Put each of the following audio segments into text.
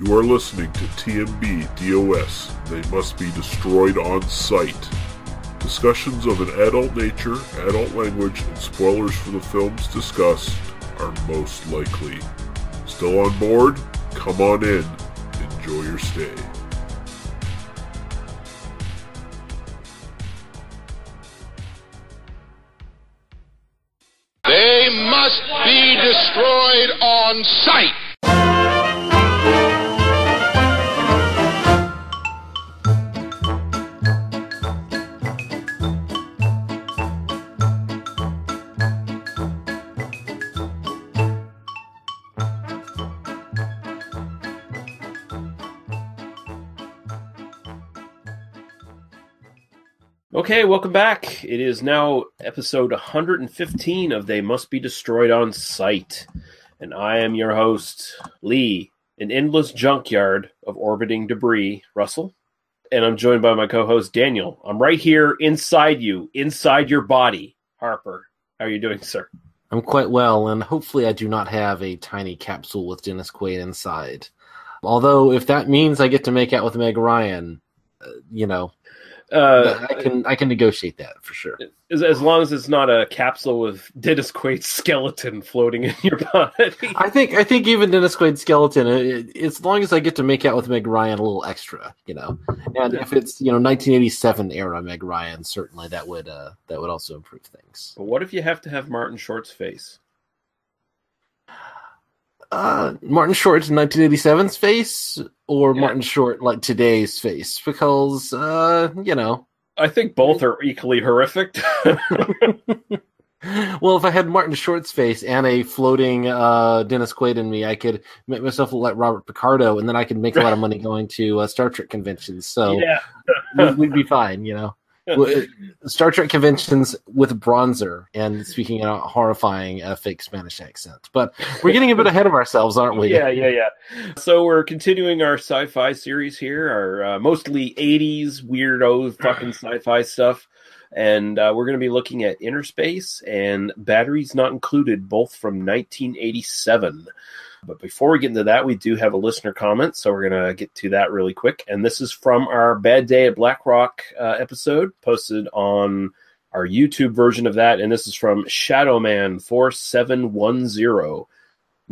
You are listening to TMBDOS. They must be destroyed on sight. Discussions of an adult nature, adult language, and spoilers for the films discussed are most likely. Still on board? Come on in. Enjoy your stay. They must be destroyed on sight. Okay, welcome back. It is now episode 115 of They Must Be Destroyed on Sight. And I am your host, Lee, an endless junkyard of orbiting debris, Russell. And I'm joined by my co-host, Daniel. I'm right here inside you, inside your body, Harper. How are you doing, sir? I'm quite well, and hopefully I do not have a tiny capsule with Dennis Quaid inside. Although, if that means I get to make out with Meg Ryan, I can negotiate that for sure. As long as it's not a capsule with Dennis Quaid's skeleton floating in your body. I think even Dennis Quaid's skeleton, as long as I get to make out with Meg Ryan a little extra, And if it's 1987 era Meg Ryan, certainly that would also improve things. But what if you have to have Martin Short's face? Martin Short's 1987's face, or Martin Short like today's face? Because I think both are equally horrific. Well, if I had Martin Short's face and a floating Dennis Quaid in me, I could make myself look like Robert Picardo, and then I could make a lot of money going to Star Trek conventions. So we'd be fine, Star Trek conventions with bronzer and speaking in a horrifying fake Spanish accent. But we're getting a bit ahead of ourselves, aren't we? Yeah. So we're continuing our sci-fi series here, our mostly 80s weirdo fucking sci-fi stuff. And we're going to be looking at Innerspace and Batteries Not Included, both from 1987. But before we get into that, we do have a listener comment, so we're going to get to that really quick. And this is from our Bad Day at Black Rock episode, posted on our YouTube version of that. And this is from Shadowman4710. And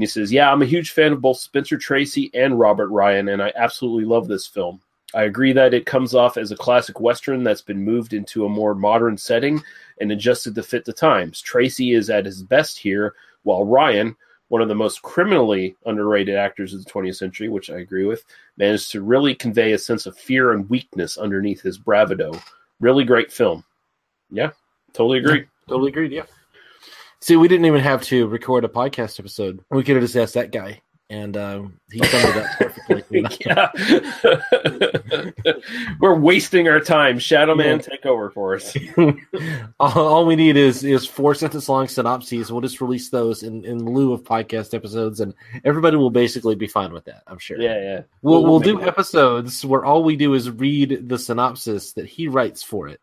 he says, I'm a huge fan of both Spencer Tracy and Robert Ryan, and I absolutely love this film. I agree that it comes off as a classic Western that's been moved into a more modern setting and adjusted to fit the times. Tracy is at his best here, while Ryan, one of the most criminally underrated actors of the 20th century, which I agree with, managed to really convey a sense of fear and weakness underneath his bravado. Really great film. Yeah, totally agree. Yeah, totally agreed, yeah. See, we didn't even have to record a podcast episode. We could have just asked that guy, and he summed it up perfectly. Yeah. We're wasting our time. Shadowman, take over for us. All we need is 4-sentence-long synopses. We'll just release those in lieu of podcast episodes, and everybody will basically be fine with that, I'm sure. Yeah. We'll do episodes where all we do is read the synopsis that he writes for it.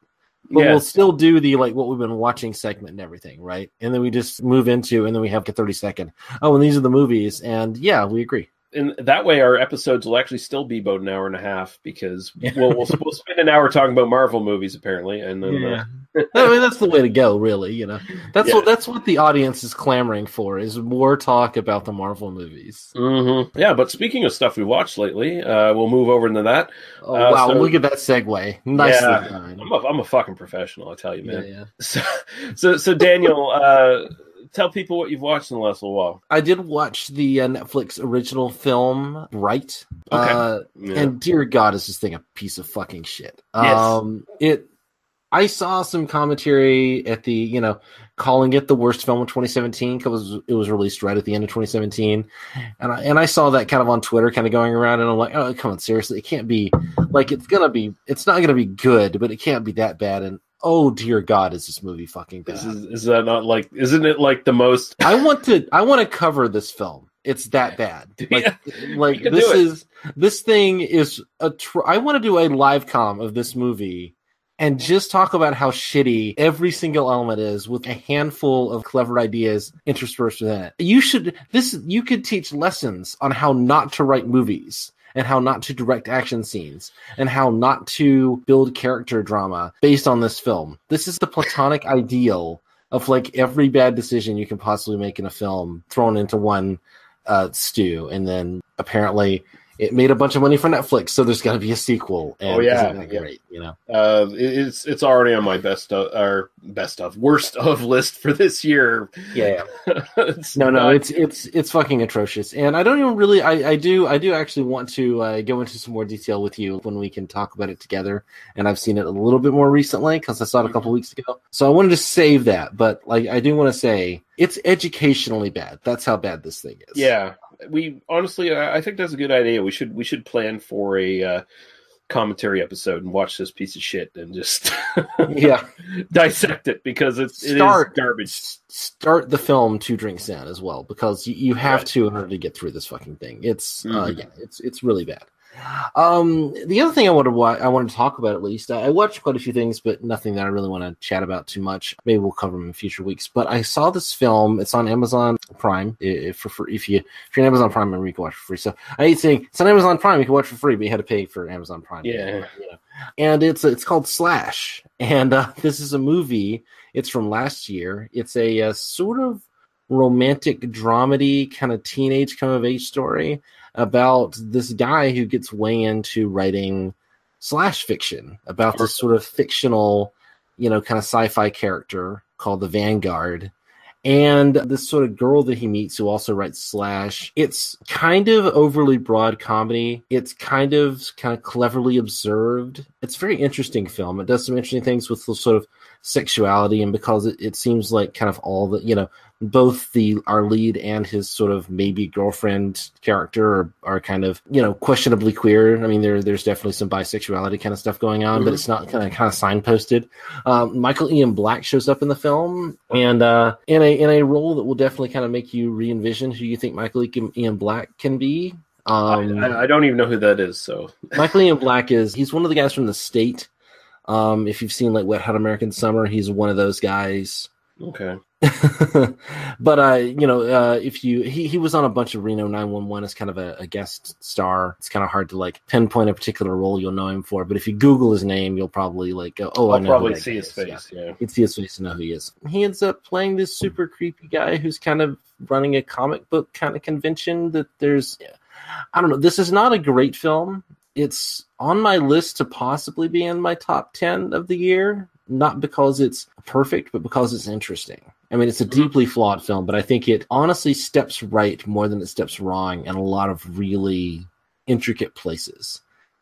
But we'll still do the what we've been watching segment and everything, right? And then we just move into, and then we have a 30-second. Oh, and these are the movies, and we agree. And that way, our episodes will actually still be about an hour and a half because we'll spend an hour talking about Marvel movies, apparently, and then I mean, that's the way to go, really. That's what the audience is clamoring for, is more talk about the Marvel movies. Mm-hmm. Yeah, but speaking of stuff we watched lately, we'll move over into that. Oh, wow, look at that segue! Nicely done. I'm a fucking professional, I tell you, man. Yeah. So Daniel. Tell people what you've watched in the last little while. I did watch the Netflix original film, Right. Okay. And dear God, is this thing a piece of fucking shit. Yes. I saw some commentary at the, calling it the worst film of 2017 because it was released right at the end of 2017. And I saw that kind of on Twitter kind of going around, and I'm like, oh, come on, seriously. It can't be, it's not going to be good, but it can't be that bad. And oh dear God, is this movie fucking bad? Is that not isn't it like the most? I want to cover this film. It's that bad. This thing is I want to do a live comm of this movie and just talk about how shitty every single element is with a handful of clever ideas interspersed within it. You could teach lessons on how not to write movies and how not to direct action scenes and how not to build character drama based on this film. This is the platonic ideal of like every bad decision you can possibly make in a film thrown into one stew, and then apparently it made a bunch of money for Netflix, so there's got to be a sequel. And isn't that great? You know, it's already on my worst of list for this year. Yeah. It's fucking atrocious, and I don't even really. I do actually want to go into some more detail with you when we can talk about it together. And I've seen it a little bit more recently because I saw it a couple weeks ago, so I wanted to save that. But like, I do want to say it's educationally bad. That's how bad this thing is. Yeah. We honestly, I think that's a good idea. We should plan for a commentary episode and watch this piece of shit and just dissect it, because it is garbage. Start the film 2 drinks in as well, because you have to in order to get through this fucking thing. It's it's really bad. The other thing I wanted to talk about, at least, I watched quite a few things, but nothing that I really want to chat about too much. Maybe we'll cover them in future weeks. But I saw this film. It's on Amazon Prime. If you're on Amazon Prime, you can watch for free. So I hate saying it's on Amazon Prime. You can watch for free, but you had to pay for Amazon Prime. Yeah. And it's called Slash, and this is a movie. It's from last year. It's a sort of romantic dramedy kind of teenage coming of age story about this guy who gets way into writing slash fiction about this sort of fictional, kind of sci-fi character called the Vanguard, and this sort of girl that he meets who also writes slash. It's kind of overly broad comedy. It's kind of cleverly observed. It's a very interesting film. It does some interesting things with the sort of sexuality, and because it seems like kind of all the, both our lead and his sort of maybe girlfriend character are kind of, questionably queer. I mean, there's definitely some bisexuality kind of stuff going on, but it's not kind of signposted. Michael Ian Black shows up in the film, and in a role that will definitely kind of make you re-envision who you think Michael Ian Black can be. I don't even know who that is. So Michael Ian Black he's one of the guys from The State. If you've seen like Wet Hot American Summer, he's one of those guys. Okay. But he was on a bunch of Reno 911 as kind of a guest star. It's kind of hard to like pinpoint a particular role you'll know him for, but if you Google his name, you'll probably like go, I know. I'll probably see his face. Yeah. You'd see his face to know who he is. He ends up playing this super creepy guy who's kind of running a comic book kind of convention that I don't know. This is not a great film. It's on my list to possibly be in my top 10 of the year, not because it's perfect, but because it's interesting. I mean, it's a deeply flawed film, but I think it honestly steps right more than it steps wrong in a lot of really intricate places.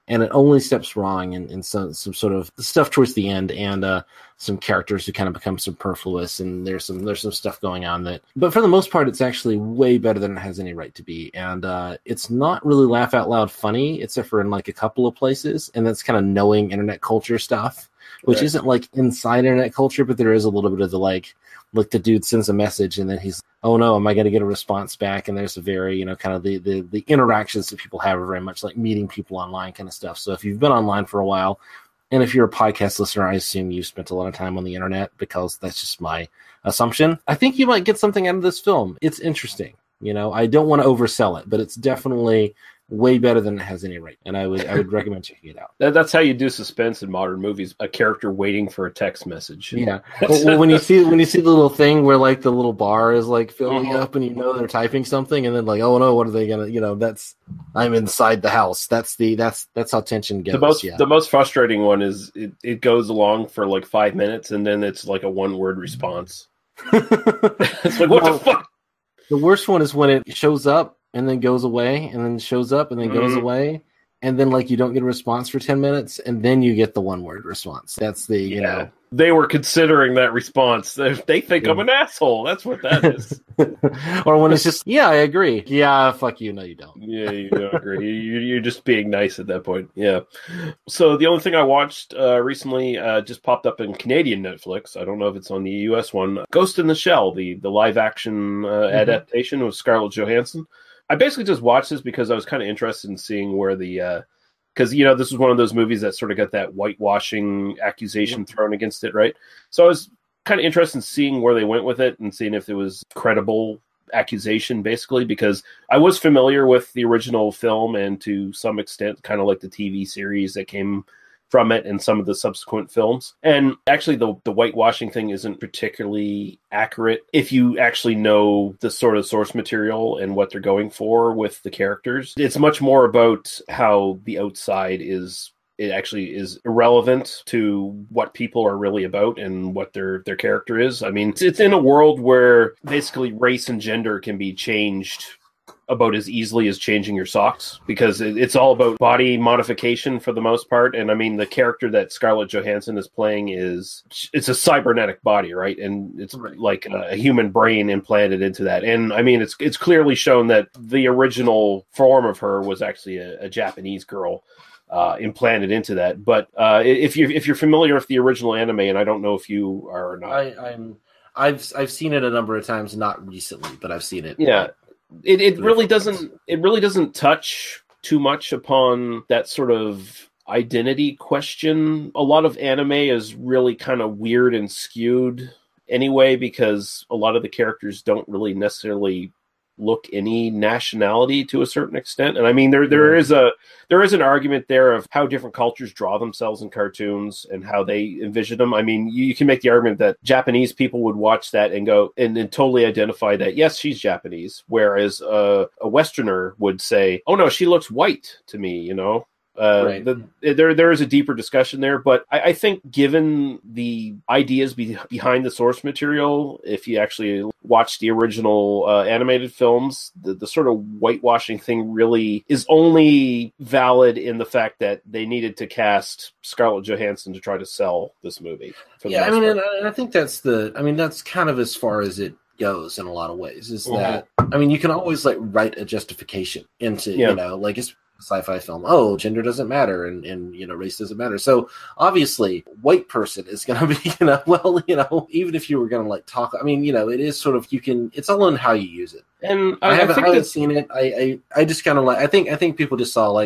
And it only steps wrong in some sort of stuff towards the end, and some characters who kind of become superfluous, and there's some stuff going on that. But for the most part, it's actually way better than it has any right to be. And it's not really laugh out loud funny, except for in like a couple of places, and that's kind of knowing internet culture stuff, which isn't like inside internet culture, but there is a little bit of the like the dude sends a message and then he's, oh no, am I going to get a response back? And there's a very, kind of the interactions that people have are very much like meeting people online kind of stuff. So if you've been online for a while, and if you're a podcast listener, I assume you've spent a lot of time on the internet, because that's just my assumption. I think you might get something out of this film. It's interesting. I don't want to oversell it, but it's definitely way better than it has any right, and I would recommend checking it out. That's how you do suspense in modern movies: a character waiting for a text message. Yeah. Well, when you see the little thing where like the little bar is like filling up, and they're typing something, and then like, oh no, what are they gonna? That's I'm inside the house. That's how tension goes. The most frustrating one is it goes along for like 5 minutes, and then it's like a 1-word response. It's like, what the fuck? The worst one is when it shows up and then goes away, and then shows up and then goes away, and then like you don't get a response for 10 minutes, and then you get the 1-word response. That's the they were considering that response. They think I'm an asshole. That's what that is. Or when it's just, I agree. Yeah, fuck you. No, you don't. Yeah, you don't agree. You're just being nice at that point. Yeah. So the only thing I watched recently just popped up in Canadian Netflix. I don't know if it's on the US one. Ghost in the Shell, the live action adaptation with Scarlett Johansson. I basically just watched this because I was kind of interested in seeing where the because this was one of those movies that sort of got that whitewashing accusation thrown against it, right? So I was kind of interested in seeing where they went with it and seeing if it was credible accusation, basically, because I was familiar with the original film and to some extent kind of like the TV series that came from it and some of the subsequent films. And actually the whitewashing thing isn't particularly accurate if you actually know the sort of source material and what they're going for with the characters. It's much more about how the outside is irrelevant to what people are really about and what their character is. I mean, it's in a world where basically race and gender can be changed about as easily as changing your socks, because it's all about body modification for the most part. And I mean, the character that Scarlett Johansson is playing it's a cybernetic body, right? And it's like a human brain implanted into that. And I mean, it's clearly shown that the original form of her was actually a Japanese girl implanted into that. But if you're familiar with the original anime, and I don't know if you are or not, I've seen it a number of times, not recently, but I've seen it. Yeah. It really doesn't touch too much upon that sort of identity question. A lot of anime is really kind of weird and skewed anyway, because a lot of the characters don't really necessarily look any nationality to a certain extent. And I mean, there is an argument there of how different cultures draw themselves in cartoons and how they envision them. I mean, you can make the argument that Japanese people would watch that and go and totally identify that, yes, she's Japanese, whereas a Westerner would say, oh no, she looks white to me, Right. There is a deeper discussion there, but I think given the ideas behind the source material, if you actually watch the original animated films, the sort of whitewashing thing really is only valid in the fact that they needed to cast Scarlett Johansson to try to sell this movie. Yeah, I mean, and I think that's kind of as far as it goes in a lot of ways, is that, I mean, you can always write a justification into, it's sci-fi film. Oh, gender doesn't matter and race doesn't matter. So obviously white person is going to be, even if you were going to talk, I mean, it is sort of, it's all in how you use it. And I haven't seen it. I just kind of I think people just saw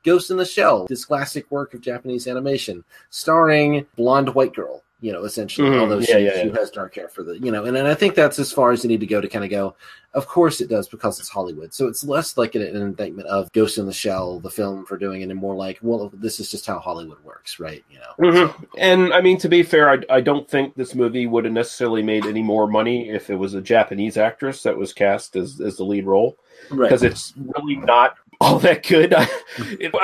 Ghost in the Shell, this classic work of Japanese animation starring blonde white girl, essentially, although she has dark hair for the, and I think that's as far as you need to go to kind of go, of course it does, because it's Hollywood. So it's less like an indictment of Ghost in the Shell, the film, for doing it, and more like, well, this is just how Hollywood works, right? So. And I mean, to be fair, I don't think this movie would have necessarily made any more money if it was a Japanese actress that was cast as the lead role, because it's really not all that good. I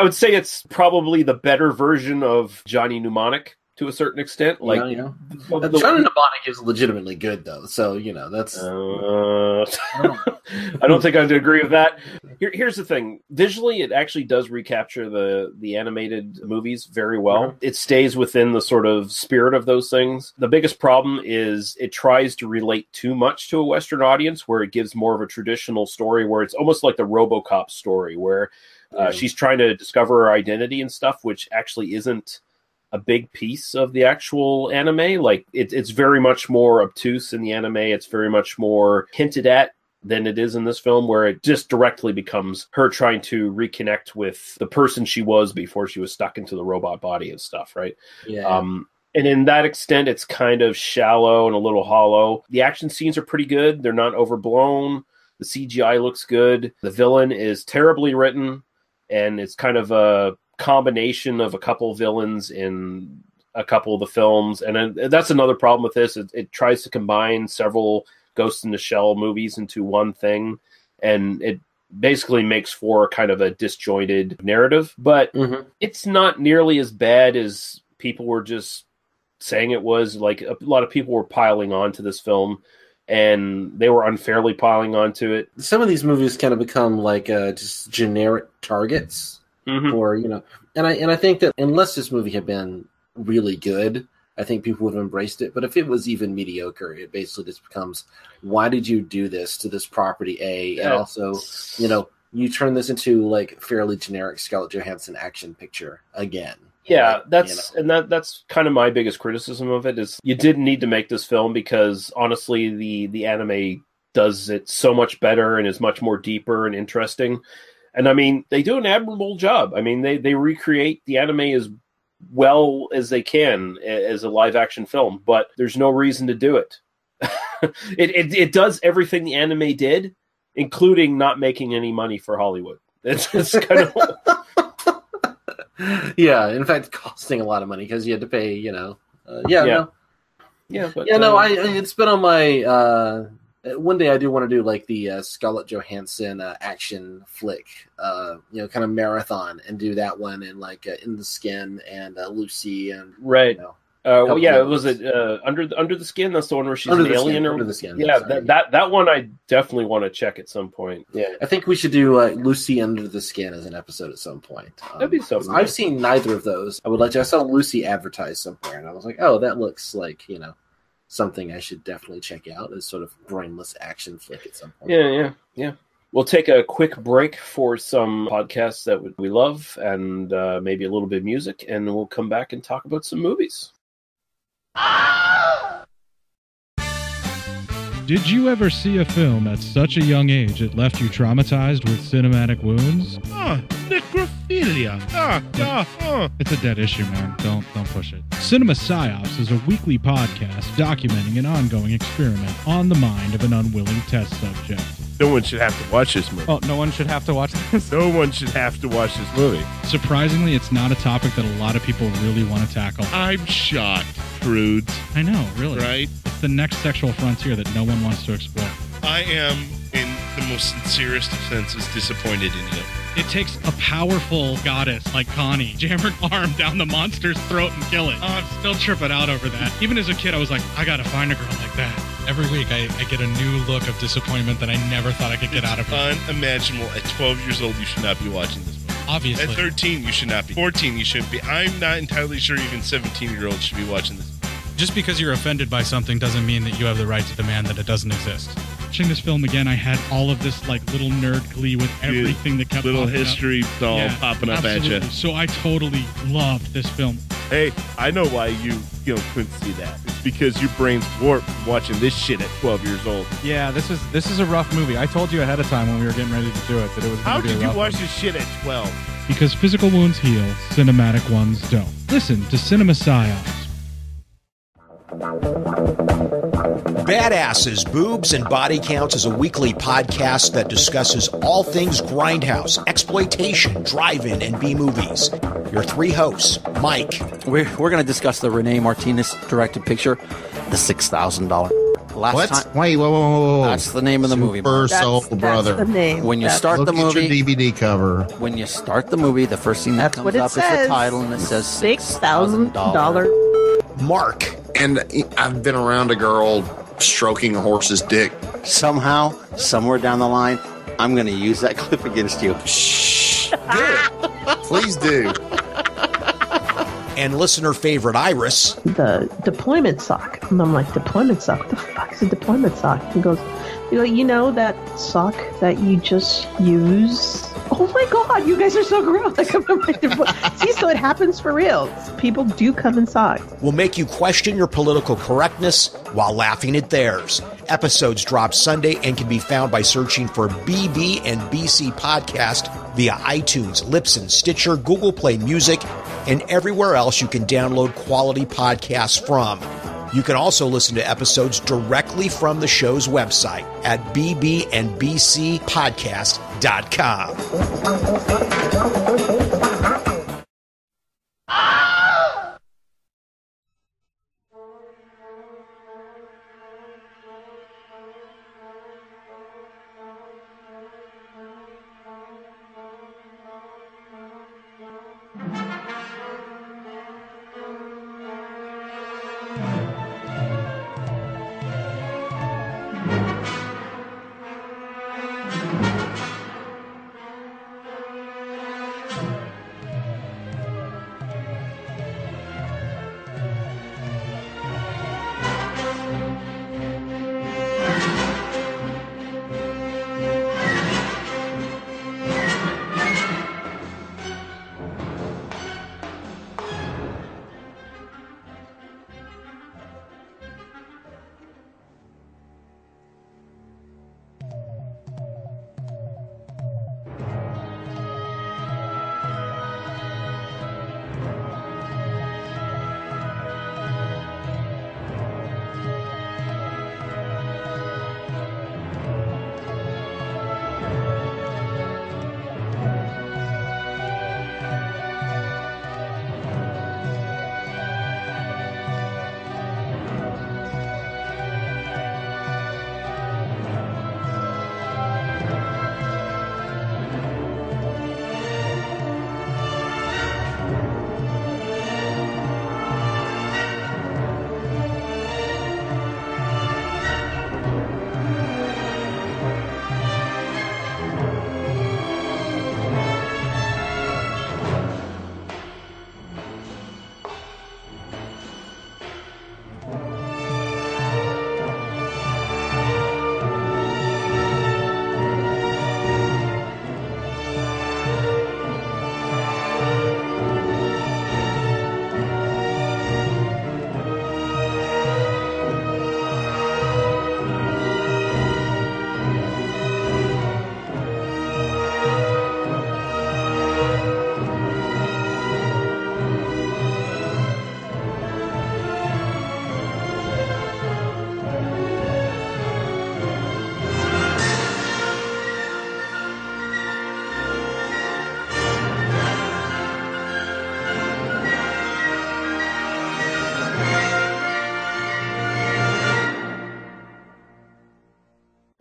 would say it's probably the better version of Johnny Mnemonic to a certain extent. Johnny Mnemonic is legitimately good, though. So that's. I don't think I'd agree with that. Here's the thing: visually, it actually does recapture the animated movies very well. It stays within the sort of spirit of those things. The biggest problem is it tries to relate too much to a Western audience, where it gives more of a traditional story, where it's almost like the RoboCop story, where she's trying to discover her identity and stuff, which actually isn't a big piece of the actual anime. It's very much more obtuse in the anime. It's very much more hinted at than it is in this film, where it just directly becomes her trying to reconnect with the person she was before she was stuck into the robot body and stuff, right? Yeah. And in that extent, it's kind of shallow and a little hollow. The action scenes are pretty good. They're not overblown. The CGI looks good. The villain is terribly written, and it's kind of a combination of a couple villains in a couple of the films. And that's another problem with this. It tries to combine several Ghost in the Shell movies into one thing, and it basically makes for kind of a disjointed narrative. But it's not nearly as bad as people were just saying it was. A lot of people were piling on to this film, and they were unfairly piling onto it. Some of these movies kind of become just generic targets. Or and I think that unless this movie had been really good, I think people would have embraced it. But if it was even mediocre, it basically just becomes, why did you do this to this property A? And also, you turn this into fairly generic Scarlett Johansson action picture again. Yeah, that's kind of my biggest criticism of it, is you didn't need to make this film, because honestly, the anime does it so much better and is much more deeper and interesting. And I mean, they do an admirable job. I mean, they recreate the anime as well as they can as a live action film, but there's no reason to do it. It does everything the anime did, including not making any money for Hollywood. It's kind of yeah. In fact, costing a lot of money because you had to pay. No. But, it's been on my. One day I do want to do like the Scarlett Johansson action flick, kind of marathon, and do that one, and like In the Skin and Lucy and right. Was it Under the Skin? That's the one where she's an alien. Under the Skin. Yeah, that one I definitely want to check at some point. Yeah, I think we should do Lucy Under the Skin as an episode at some point. That'd be so cool. I've seen neither of those. I would like to. I saw Lucy advertised somewhere, and I was like, oh, that looks like something I should definitely check out as sort of brainless action flick at some point. Yeah. We'll take a quick break for some podcasts that we love and maybe a little bit of music, and we'll come back and talk about some movies. Did you ever see a film at such a young age it left you traumatized with cinematic wounds? Necrophilia. It's a dead issue, man. Don't push it. Cinema Psyops is a weekly podcast documenting an ongoing experiment on the mind of an unwilling test subject. No one should have to watch this movie. Oh, no one should have to watch this? No one should have to watch this movie. Surprisingly, it's not a topic that a lot of people really want to tackle. I'm shocked, prudes. I know, really. Right? It's the next sexual frontier that no one wants to explore. I am, in the most sincerest of senses, disappointed in you. It takes a powerful goddess like Connie, jam her arm down the monster's throat and kill it. Oh, I'm still tripping out over that. Even as a kid, I was like, I gotta find a girl like that. Every week, I get a new look of disappointment that I never thought I could get out of her. Unimaginable. At 12 years old, you should not be watching this movie. Obviously. At 13, you should not be. 14, you shouldn't be. I'm not entirely sure even 17-year-olds should be watching this. Just because you're offended by something doesn't mean that you have the right to demand that it doesn't exist. Watching this film again, I had all of this like little nerd glee with everything that kept little popping history up. all popping up absolutely. at you. So I totally loved this film. Hey, I know why you couldn't see that. It's because your brain's warped from watching this shit at 12 years old. Yeah, this is a rough movie. I told you ahead of time when we were getting ready to do it that it was. How did you watch one. this shit at 12? Because physical wounds heal, cinematic ones don't. Listen to Cinema Psyops. Badasses, Boobs, and Body Counts is a weekly podcast that discusses all things grindhouse, exploitation, drive-in, and B-movies. Your three hosts, Mike. We're going to discuss the Rene Martinez directed picture, The $6,000. What? Time, Wait, whoa. That's the name of the movie. Super Soul Brother. That's the name. When you start Look the movie, at your DVD cover. when you start the movie, the first thing that That's comes what it up is says. the title, and it says $6,000. Mark. And I've been around a girl stroking a horse's dick. Somehow, somewhere down the line, I'm going to use that clip against you. Shh. Good. Please do. And listener favorite Iris. The deployment sock. And I'm like, deployment sock? What the fuck is a deployment sock? He goes, you know that sock that you just use? Oh my god, you guys are so gross. Like, see, so it happens for real. People do come in socks. Will make you question your political correctness while laughing at theirs. Episodes drop Sunday and can be found by searching for BB and BC Podcast via iTunes, Libsyn, Stitcher, Google Play Music, and everywhere else you can download quality podcasts from. You can also listen to episodes directly from the show's website at bbnbcpodcast.com.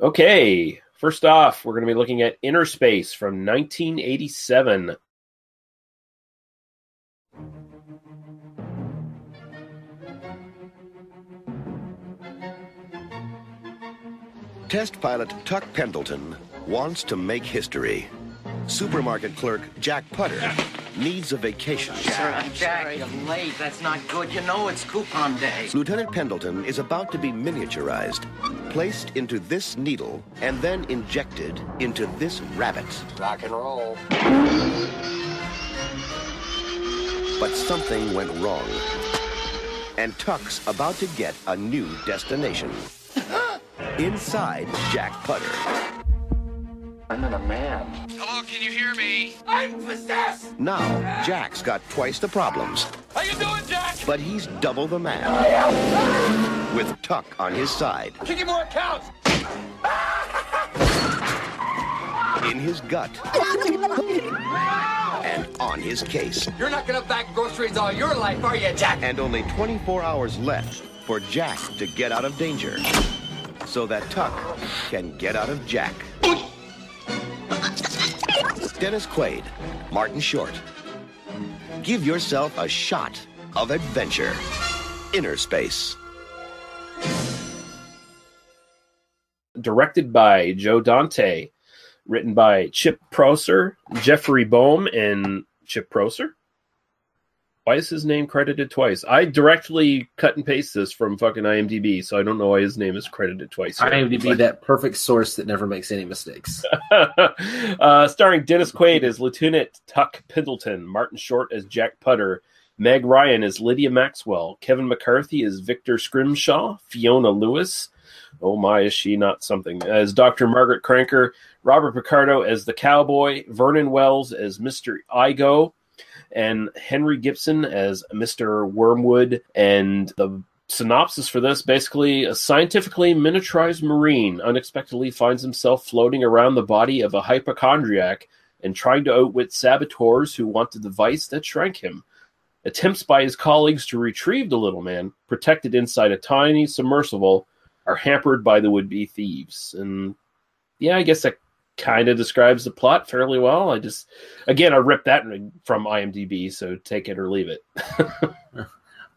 Okay, first off, we're going to be looking at Innerspace from 1987. Test pilot Tuck Pendleton wants to make history. Supermarket clerk Jack Putter needs a vacation. Jack, you're late. That's not good. You know it's coupon day. Lieutenant Pendleton is about to be miniaturized, placed into this needle, and then injected into this rabbit. Rock and roll. But something went wrong. And Tuck's about to get a new destination. Inside Jack Putter. I'm not a man. Hello, can you hear me? I'm possessed! Now, Jack's got twice the problems. How you doing, Jack? But he's double the man. With Tuck on his side. Kicking more accounts! In his gut. And on his case. You're not gonna bag groceries all your life, are you, Jack? And only 24 hours left for Jack to get out of danger. So that Tuck can get out of Jack. Dennis Quaid, Martin Short. Give yourself a shot of adventure. Innerspace. Directed by Joe Dante. Written by Chip Prosser, Jeffrey Boehm, and Chip Prosser? Why is his name credited twice? I directly cut and paste this from fucking IMDB, so I don't know why his name is credited twice. IMDB, that perfect source that never makes any mistakes. Starring Dennis Quaid as Lieutenant Tuck Pendleton, Martin Short as Jack Putter, Meg Ryan as Lydia Maxwell, Kevin McCarthy as Victor Scrimshaw, Fiona Lewis, oh my, is she not something, as Dr. Margaret Cranker, Robert Picardo as the cowboy, Vernon Wells as Mr. Igo, and Henry Gibson as Mr. Wormwood. And the synopsis for this, basically, a scientifically miniaturized Marine unexpectedly finds himself floating around the body of a hypochondriac and trying to outwit saboteurs who want the device that shrank him. Attempts by his colleagues to retrieve the little man, protected inside a tiny submersible, are hampered by the would-be thieves. And yeah, I guess that kind of describes the plot fairly well. I ripped that from IMDb, so take it or leave it.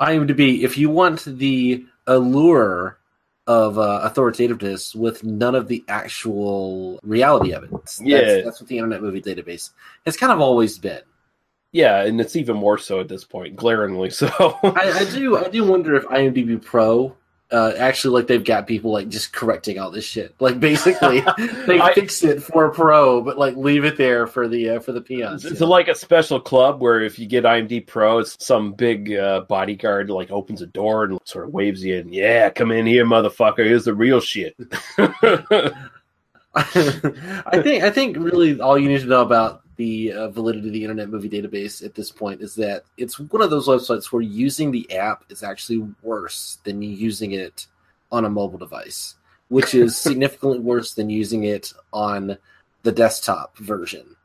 IMDb, if you want the allure of authoritativeness with none of the actual reality of it, that's what the Internet Movie Database has kind of always been. Yeah, and it's even more so at this point, glaringly so. I do wonder if IMDb Pro actually, like, they've got people like just correcting all this shit. Like, basically, they fix it for Pro, but like leave it there for the peons. It's like a special club where if you get IMDb Pro, it's some big bodyguard like opens a door and sort of waves you in. Yeah, come in here, motherfucker. Here's the real shit. I think really all you need to know about the validity of the Internet Movie Database at this point is that it's one of those websites where using the app is actually worse than using it on a mobile device, which is significantly worse than using it on the desktop version.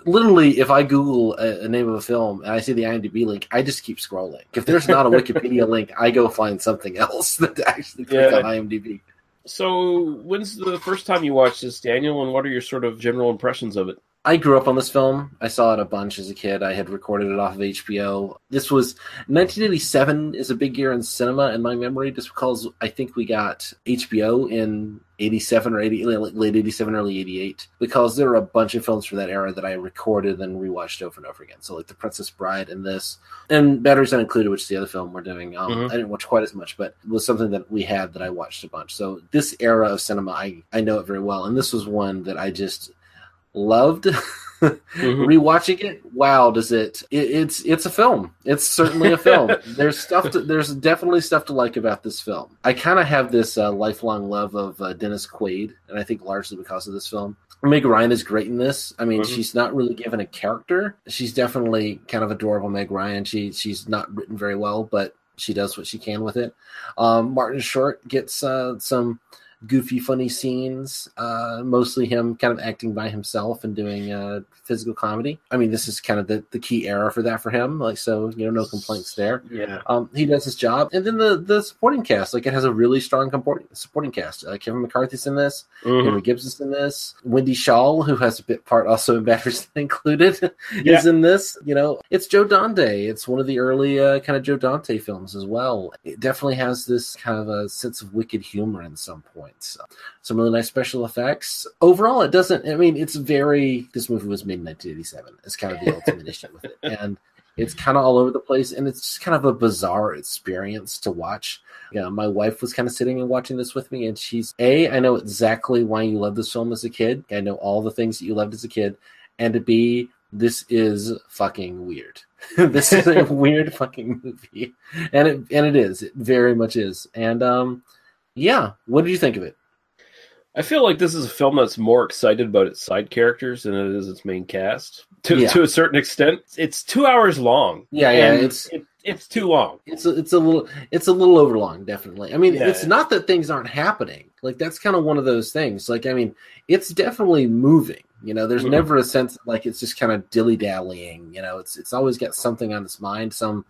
Literally, if I Google a name of a film and I see the IMDb link, I just keep scrolling. If there's not a Wikipedia link, I go find something else that actually click on IMDb. So, when's the first time you watched this, Daniel, and what are your sort of general impressions of it? I grew up on this film. I saw it a bunch as a kid. I had recorded it off of HBO. This was 1987 is a big year in cinema in my memory, just because I think we got HBO in 87 or 80, late 87, early 88, because there were a bunch of films from that era that I recorded and rewatched over and over again. So like The Princess Bride and this, and Batteries Unincluded, which is the other film we're doing. I didn't watch quite as much, but it was something that we had that I watched a bunch. So this era of cinema, I know it very well. And this was one that I just loved. Rewatching it, wow, does it's a film. It's certainly a film. There's definitely stuff to like about this film. I kind of have this lifelong love of Dennis Quaid, and I think largely because of this film. Meg Ryan is great in this. I mean, she's not really given a character. She's definitely kind of adorable, Meg Ryan. She's not written very well, but she does what she can with it. Martin Short gets some goofy, funny scenes. Mostly him kind of acting by himself and doing physical comedy. I mean, this is kind of the key era for that for him. Like, so, no complaints there. Yeah. He does his job. And then the supporting cast, like, it has a really strong supporting cast. Kevin McCarthy's in this. Henry Gibbs is in this. Wendy Shaw, who has a bit part also in Batteries Included, is in this. It's Joe Dante. It's one of the early kind of Joe Dante films as well. It definitely has this kind of a sense of wicked humor in some points. Some really nice special effects. Overall, it doesn't, this movie was made in 1987. It's kind of the ultimate issue with it. And it's kind of all over the place, and it's just kind of a bizarre experience to watch. My wife was kind of sitting and watching this with me, and she's, I know exactly why you love this film as a kid. I know all the things that you loved as a kid. And B, this is fucking weird. This is a weird fucking movie. And it is. It very much is. And what did you think of it? I feel like this is a film that's more excited about its side characters than it is its main cast. To a certain extent, it's 2 hours long. It's too long. It's a little over long, definitely. I mean, it's not that things aren't happening. Like, that's kind of one of those things. Like, I mean, it's definitely moving. There's never a sense like it's just kind of dilly-dallying. It's always got something on its mind, some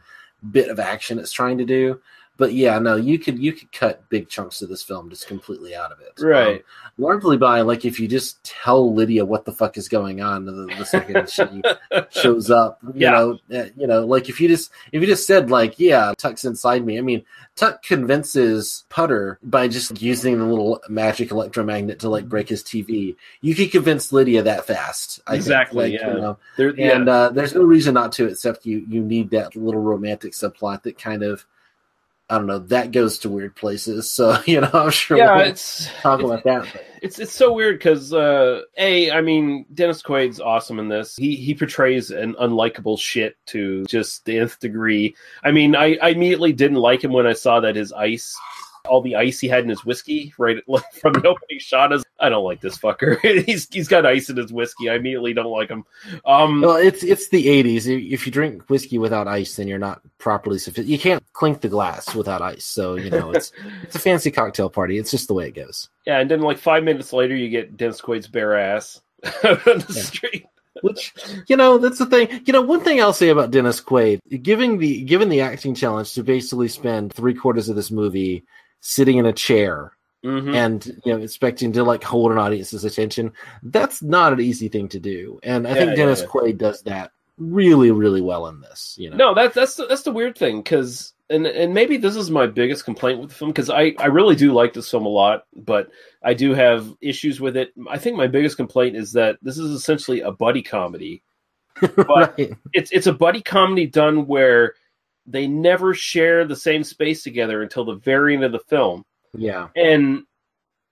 bit of action it's trying to do. But you could cut big chunks of this film just completely out of it. Right. Largely by, like, if you just tell Lydia what the fuck is going on the second she shows up, like if you just said, like, Tuck's inside me. I mean, Tuck convinces Putter by just using the little magic electromagnet to, like, break his TV. You could convince Lydia that fast. Exactly. There's no reason not to, except you need that little romantic subplot that kind of, I don't know, that goes to weird places. So, I'm sure we'll talk about that. But. It's so weird because, Dennis Quaid's awesome in this. He portrays an unlikable shit to just the nth degree. I mean, I immediately didn't like him when I saw that all the ice he had in his whiskey, right from the opening shot, is, I don't like this fucker. he's got ice in his whiskey. I immediately don't like him. Well, it's the 80s. If you drink whiskey without ice, then you're not properly sophisticated. You can't clink the glass without ice. So, it's a fancy cocktail party. It's just the way it goes. Yeah, and then like 5 minutes later, you get Dennis Quaid's bare ass on the street. Which, that's the thing. One thing I'll say about Dennis Quaid, given the acting challenge to basically spend 3/4 of this movie sitting in a chair and expecting to, like, hold an audience's attention, that's not an easy thing to do. And I think Dennis Quaid does that really, really well in this. No, that's the weird thing, because and maybe this is my biggest complaint with the film, because I really do like this film a lot, but I do have issues with it. I think my biggest complaint is that this is essentially a buddy comedy, but it's a buddy comedy done where they never share the same space together until the very end of the film. Yeah. And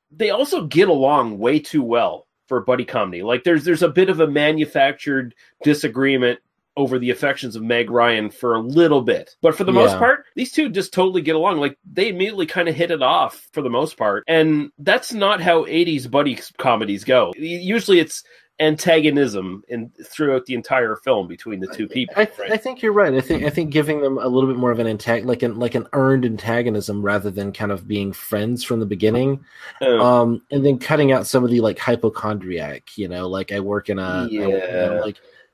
they also get along way too well for a buddy comedy. Like, there's a bit of a manufactured disagreement over the affections of Meg Ryan for a little bit. But for the most part, these two just totally get along. Like, they immediately kind of hit it off for the most part. And that's not how 80s buddy comedies go. Usually it's antagonism throughout the entire film between the two people. I think you're right. I think giving them a little bit more of an like an earned antagonism rather than kind of being friends from the beginning, and then cutting out some of the, like, hypochondriac. Like, I work in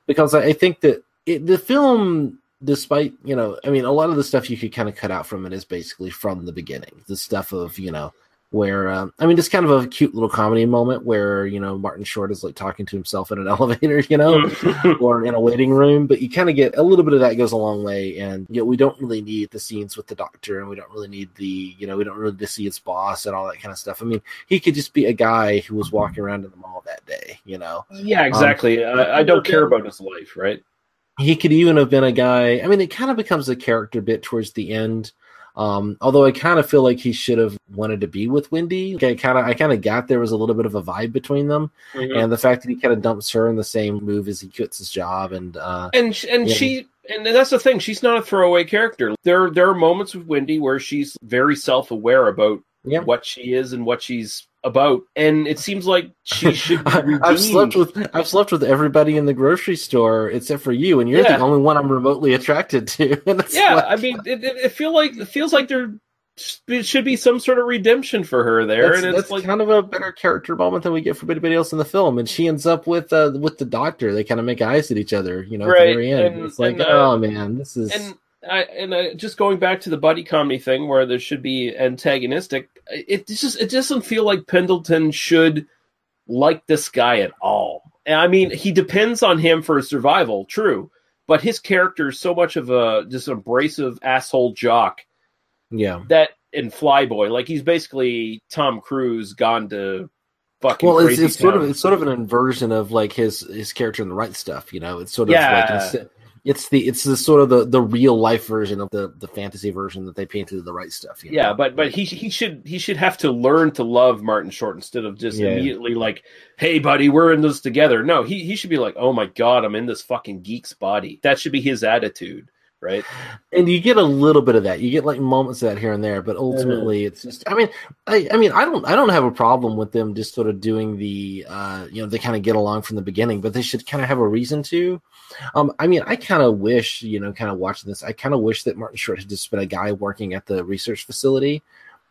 because I think that the film, despite a lot of the stuff you could kind of cut out from it is basically from the beginning. The stuff of where just kind of a cute little comedy moment where Martin Short is, like, talking to himself in an elevator, or in a waiting room, but you kind of get a little bit of that goes a long way. And we don't really need the scenes with the doctor, and we don't really need we don't really need to see his boss and all that kind of stuff. I mean, he could just be a guy who was walking around in the mall that day. Yeah, exactly. I don't care about his life, right? He could even have been a guy. It kind of becomes a character bit towards the end. Although I kind of feel like he should have wanted to be with Wendy. I kind of got there was a little bit of a vibe between them, and the fact that he kind of dumps her in the same move as he quits his job, and that's the thing. She's not a throwaway character. There are moments with Wendy where she's very self-aware about what she is and what she's about, and it seems like she should be redeemed. I've slept with everybody in the grocery store except for you, and you're the only one I'm remotely attracted to. It feels like it should be some sort of redemption for her there. That's like kind of a better character moment than we get from anybody else in the film. And she ends up with the doctor. They kind of make eyes at each other, at the very end. And, it's like, oh man, this is. And just going back to the buddy comedy thing, where there should be antagonistic, it doesn't feel like Pendleton should like this guy at all. I mean, he depends on him for his survival, true, but his character is so much of a just abrasive asshole jock. Yeah, that in Flyboy, like he's basically Tom Cruise gone to fucking. Well, crazy it's sort of an inversion of like his character in The Right Stuff. It's sort of like it's the sort of the real life version of the fantasy version that they painted of The Right Stuff. Yeah, but he should have to learn to love Martin Short instead of just immediately like, hey buddy, we're in this together. No, he should be like, oh my god, I'm in this fucking geek's body. That should be his attitude. Right, and you get a little bit of that. You get like moments of that here and there, but ultimately, it's just. I mean, I don't have a problem with them just sort of doing the, they kind of get along from the beginning, but they should kind of have a reason to. I mean, I kind of wish, kind of watching this, I kind of wish that Martin Short had just been a guy working at the research facility,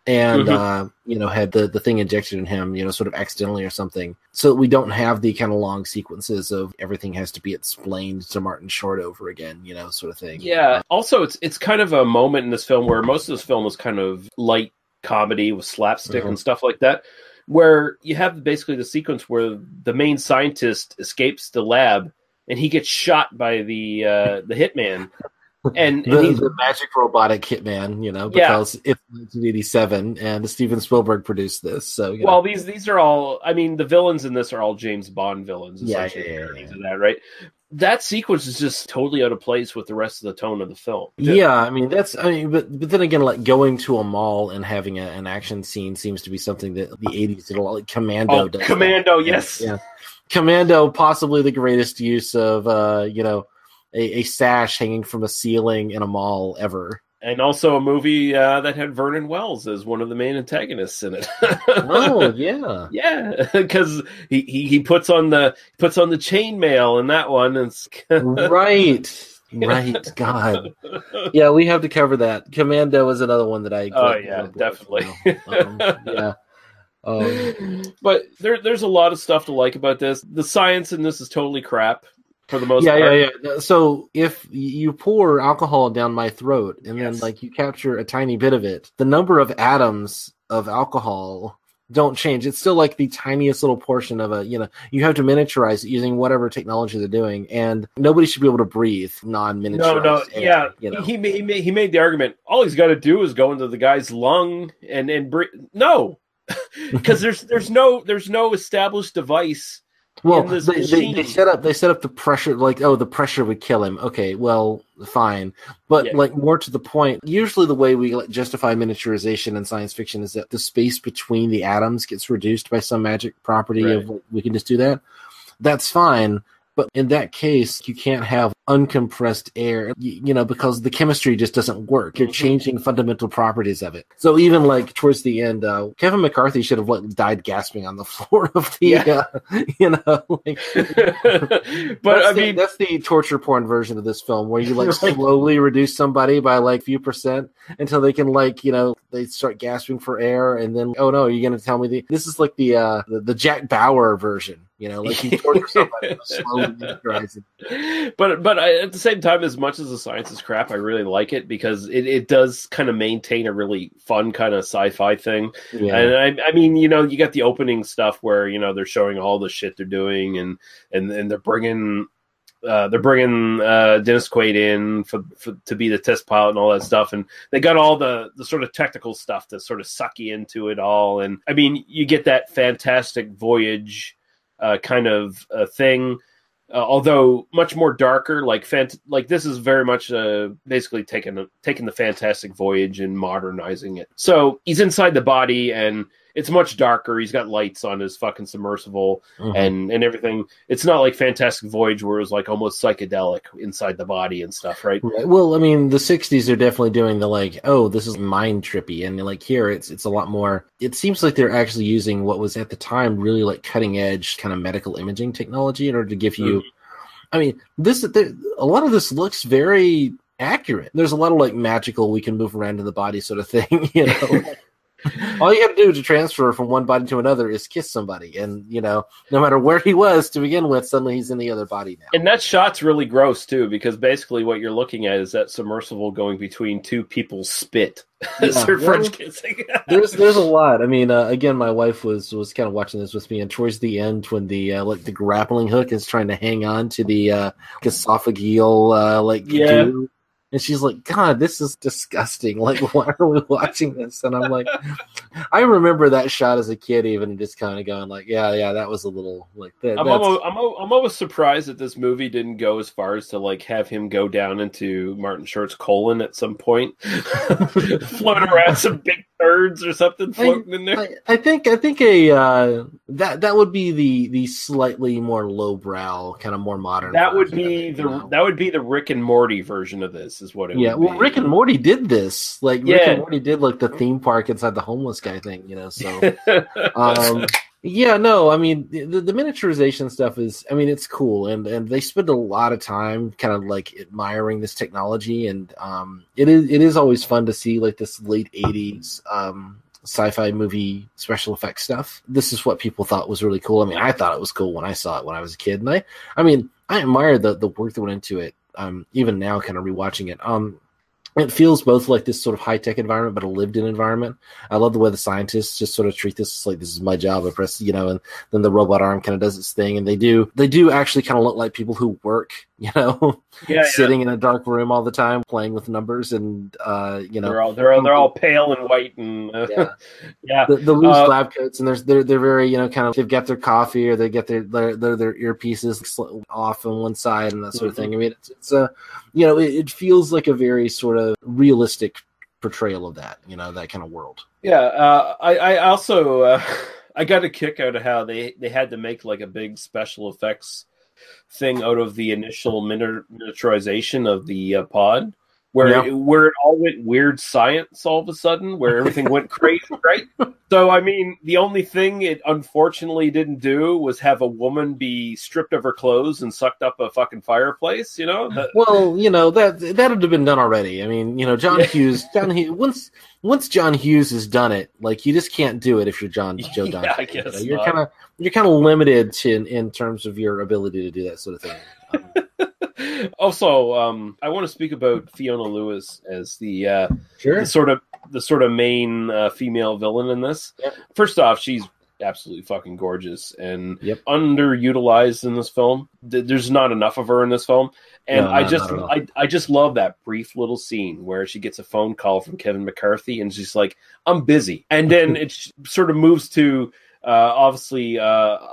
and had the thing injected in him, sort of accidentally or something, so that we don't have the kind of long sequences of everything has to be explained to Martin Short over again, sort of thing. Yeah. Also, it's kind of a moment in this film where most of this film is kind of light comedy with slapstick and stuff like that, where you have basically the sequence where the main scientist escapes the lab and he gets shot by the hitman. And the magic robotic hitman, because it's 1987 and Steven Spielberg produced this. So, well, these are all. I mean, the villains in this are all James Bond villains. Yeah. That, right? That sequence is just totally out of place with the rest of the tone of the film. Yeah, I mean but then again, like going to a mall and having an action scene seems to be something that the 80s did a lot. Like Commando does. Commando, yes. Yeah, Commando, possibly the greatest use of a sash hanging from a ceiling in a mall ever. And also a movie that had Vernon Wells as one of the main antagonists in it. Oh yeah, yeah, because he puts on the chainmail in that one. And right. God, yeah, we have to cover that. Commando is another one that I. Oh yeah, definitely. Yeah. But there's a lot of stuff to like about this. The science in this is totally crap. For the most part. Yeah. So if you pour alcohol down my throat and then like you capture a tiny bit of it, the number of atoms of alcohol don't change. It's still like the tiniest little portion of you have to miniaturize it using whatever technology they're doing, and nobody should be able to breathe non-miniaturized. No, air, yeah. He made the argument. All he's got to do is go into the guy's lung and breathe. No, because there's no established device. Well, they set up the pressure, like, the pressure would kill him. Okay, well, fine. But, like, more to the point, usually the way we justify miniaturization in science fiction is that the space between the atoms gets reduced by some magic property of, we can just do that. That's fine. But in that case, you can't have uncompressed air, because the chemistry just doesn't work. You're changing fundamental properties of it. So even like towards the end, Kevin McCarthy should have died gasping on the floor of the, but that's the torture porn version of this film where you slowly reduce somebody by a few percent until they can they start gasping for air, and then oh no, you're going to tell me this is like the Jack Bauer version. He tortures somebody slowly miniaturizing. But at the same time, as much as the science is crap, I really like it because it does kind of maintain a really fun kind of sci-fi thing. Yeah. And I mean, you got the opening stuff where they're showing all the shit they're doing, and they're bringing Dennis Quaid in for to be the test pilot and all that stuff, and they got all the sort of technical stuff to sort of suck you into it all. And I mean, you get that fantastic voyage kind of thing, although much more darker. Like this is very much basically taking the Fantastic Voyage and modernizing it. So he's inside the body, and it's much darker. He's got lights on his fucking submersible and everything. It's not like Fantastic Voyage where it was like almost psychedelic inside the body and stuff, right? Well, I mean, the 60s are definitely doing the this is mind trippy, and here it's a lot more. It seems like they're actually using what was at the time really cutting edge kind of medical imaging technology in order to give you. I mean, a lot of this looks very accurate. There's a lot of like magical, we can move around in the body sort of thing, you know. All you have to do to transfer from one body to another is kiss somebody, and you know, no matter where he was to begin with, suddenly he's in the other body now. And that shot's really gross too, because basically what you're looking at is that submersible going between two people's spit as they're French kissing. there's a lot. I mean, again, my wife was kind of watching this with me, and towards the end, when the like the grappling hook is trying to hang on to the esophageal goo, and she's like, God, this is disgusting. Like, why are we watching this? And I'm like, I remember that shot as a kid, even just kind of going like, yeah, that was a little like that. I'm almost surprised that this movie didn't go as far as to like have him go down into Martin Short's colon at some point, floating around some big turds or something floating in there. I think a that would be the slightly more lowbrow, kind of more modern. That would be the Rick and Morty version of this. Is what it would be. Well, Rick and Morty did this. Like, Rick and Morty did like the theme park inside the homeless guy thing, you know. So, no, I mean the miniaturization stuff is, I mean, it's cool, and they spend a lot of time kind of like admiring this technology, and it is always fun to see like this late 80s sci-fi movie special effects stuff. This is what people thought was really cool. I mean, I thought it was cool when I saw it when I was a kid, and I mean, I admire the work that went into it. Even now, kind of rewatching it, it feels both like this sort of high-tech environment, but a lived-in environment. I love the way the scientists just sort of treat this like this is my job. I press, you know, and then the robot arm kind of does its thing, and they do actually kind of look like people who work, you know, sitting in a dark room all the time, playing with numbers, and you know, they're all pale and white, and the loose lab coats, and they're very, you know, kind of, they've got their coffee or they get their earpieces off on one side and that sort of thing. I mean, it's you know, it feels like a very sort of realistic portrayal of that, you know, that kind of world. I also I got a kick out of how they had to make like a big special effects thing out of the initial miniaturization of the pod, where it all went weird science all of a sudden, where everything went crazy, right? So, I mean, the only thing it unfortunately didn't do was have a woman be stripped of her clothes and sucked up a fucking fireplace, you know? Well, you know, that would have been done already. I mean, you know, John Hughes, once John Hughes has done it, like, you just can't do it if you're Joe Dante. I guess you know? You're kind of limited in terms of your ability to do that sort of thing. Also, I want to speak about Fiona Lewis as the sort of main female villain in this. First off, she's absolutely fucking gorgeous and underutilized in this film. There's not enough of her in this film, and I just love that brief little scene where she gets a phone call from Kevin McCarthy and she's like, "I'm busy," and then it sort of moves to obviously Igor,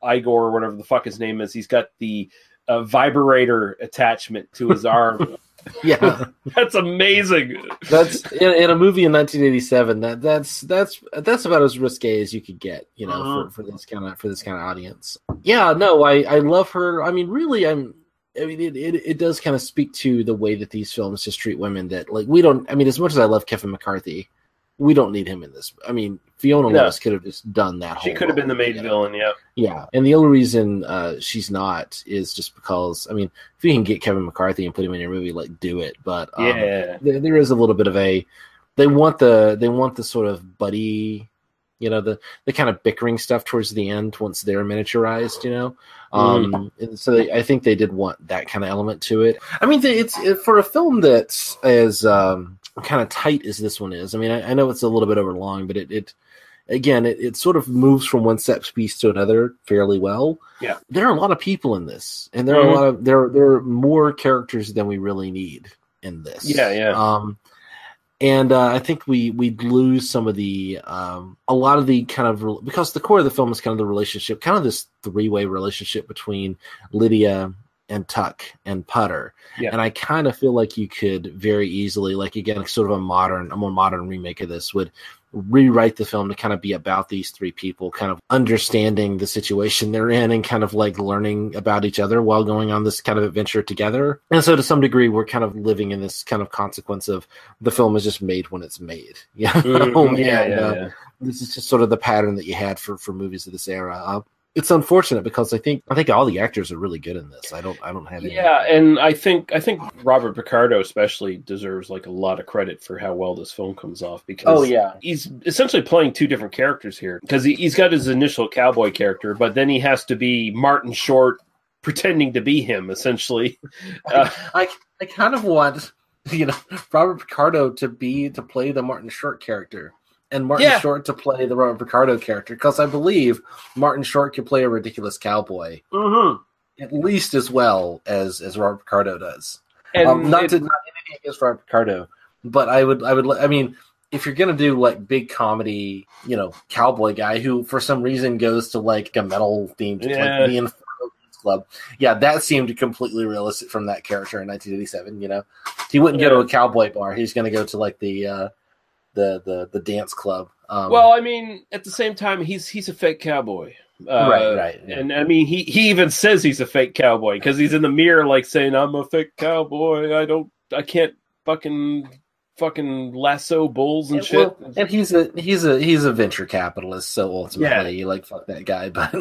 or whatever the fuck his name is. He's got the vibrator attachment to his arm. That's amazing. That's in a movie in 1987. That's about as risque as you could get, you know, for this kind of audience. I love her. I mean, really, it does kind of speak to the way that these films just treat women. That, like, we don't. I mean, as much as I love Kevin McCarthy, we don't need him in this. I mean, Fiona Lewis could have just done that. She could have been the main villain, Yeah, and the only reason she's not is just because, I mean, if you can get Kevin McCarthy and put him in your movie, like, do it. But there is a little bit of they want the sort of buddy, you know, the kind of bickering stuff towards the end once they're miniaturized, you know. And so I think they did want that kind of element to it. I mean, it's for a film that's as kind of tight as this one is. I mean, I know it's a little bit overlong, but it sort of moves from one set piece to another fairly well. Yeah, there are a lot of people in this, and there are there are more characters than we really need in this. And I think we lose some of the a lot of the kind of, because the core of the film is kind of the relationship, kind of this three-way relationship between Lydia and Tuck and Putter. And I kind of feel like you could very easily, like, again, sort of a more modern remake of this would rewrite the film to kind of be about these three people kind of understanding the situation they're in and kind of like learning about each other while going on this kind of adventure together. And so to some degree, we're kind of living in this kind of consequence of the film is just made when it's made. This is just sort of the pattern that you had for movies of this era. It's unfortunate because I think all the actors are really good in this. I don't have any. Yeah, and I think Robert Picardo especially deserves like a lot of credit for how well this film comes off, because he's essentially playing two different characters here, because he's got his initial cowboy character, but then he has to be Martin Short pretending to be him, essentially. I kind of want Robert Picardo to play the Martin Short character, and Martin Short to play the Robert Picardo character, because I believe Martin Short can play a ridiculous cowboy at least as well as Robert Picardo does. And not anything against Robert Picardo, but I mean, if you're gonna do like big comedy, cowboy guy who for some reason goes to like a metal themed like the Inferno Club, that seemed completely realistic from that character in 1987. He wouldn't go to a cowboy bar; he's gonna go to like the dance club. Well, I mean, at the same time, he's a fake cowboy, right? Yeah. And I mean, he even says he's a fake cowboy because he's in the mirror, like saying, "I'm a fake cowboy. I can't fucking lasso bulls and shit." Well, and he's a venture capitalist, so ultimately, fuck that guy. But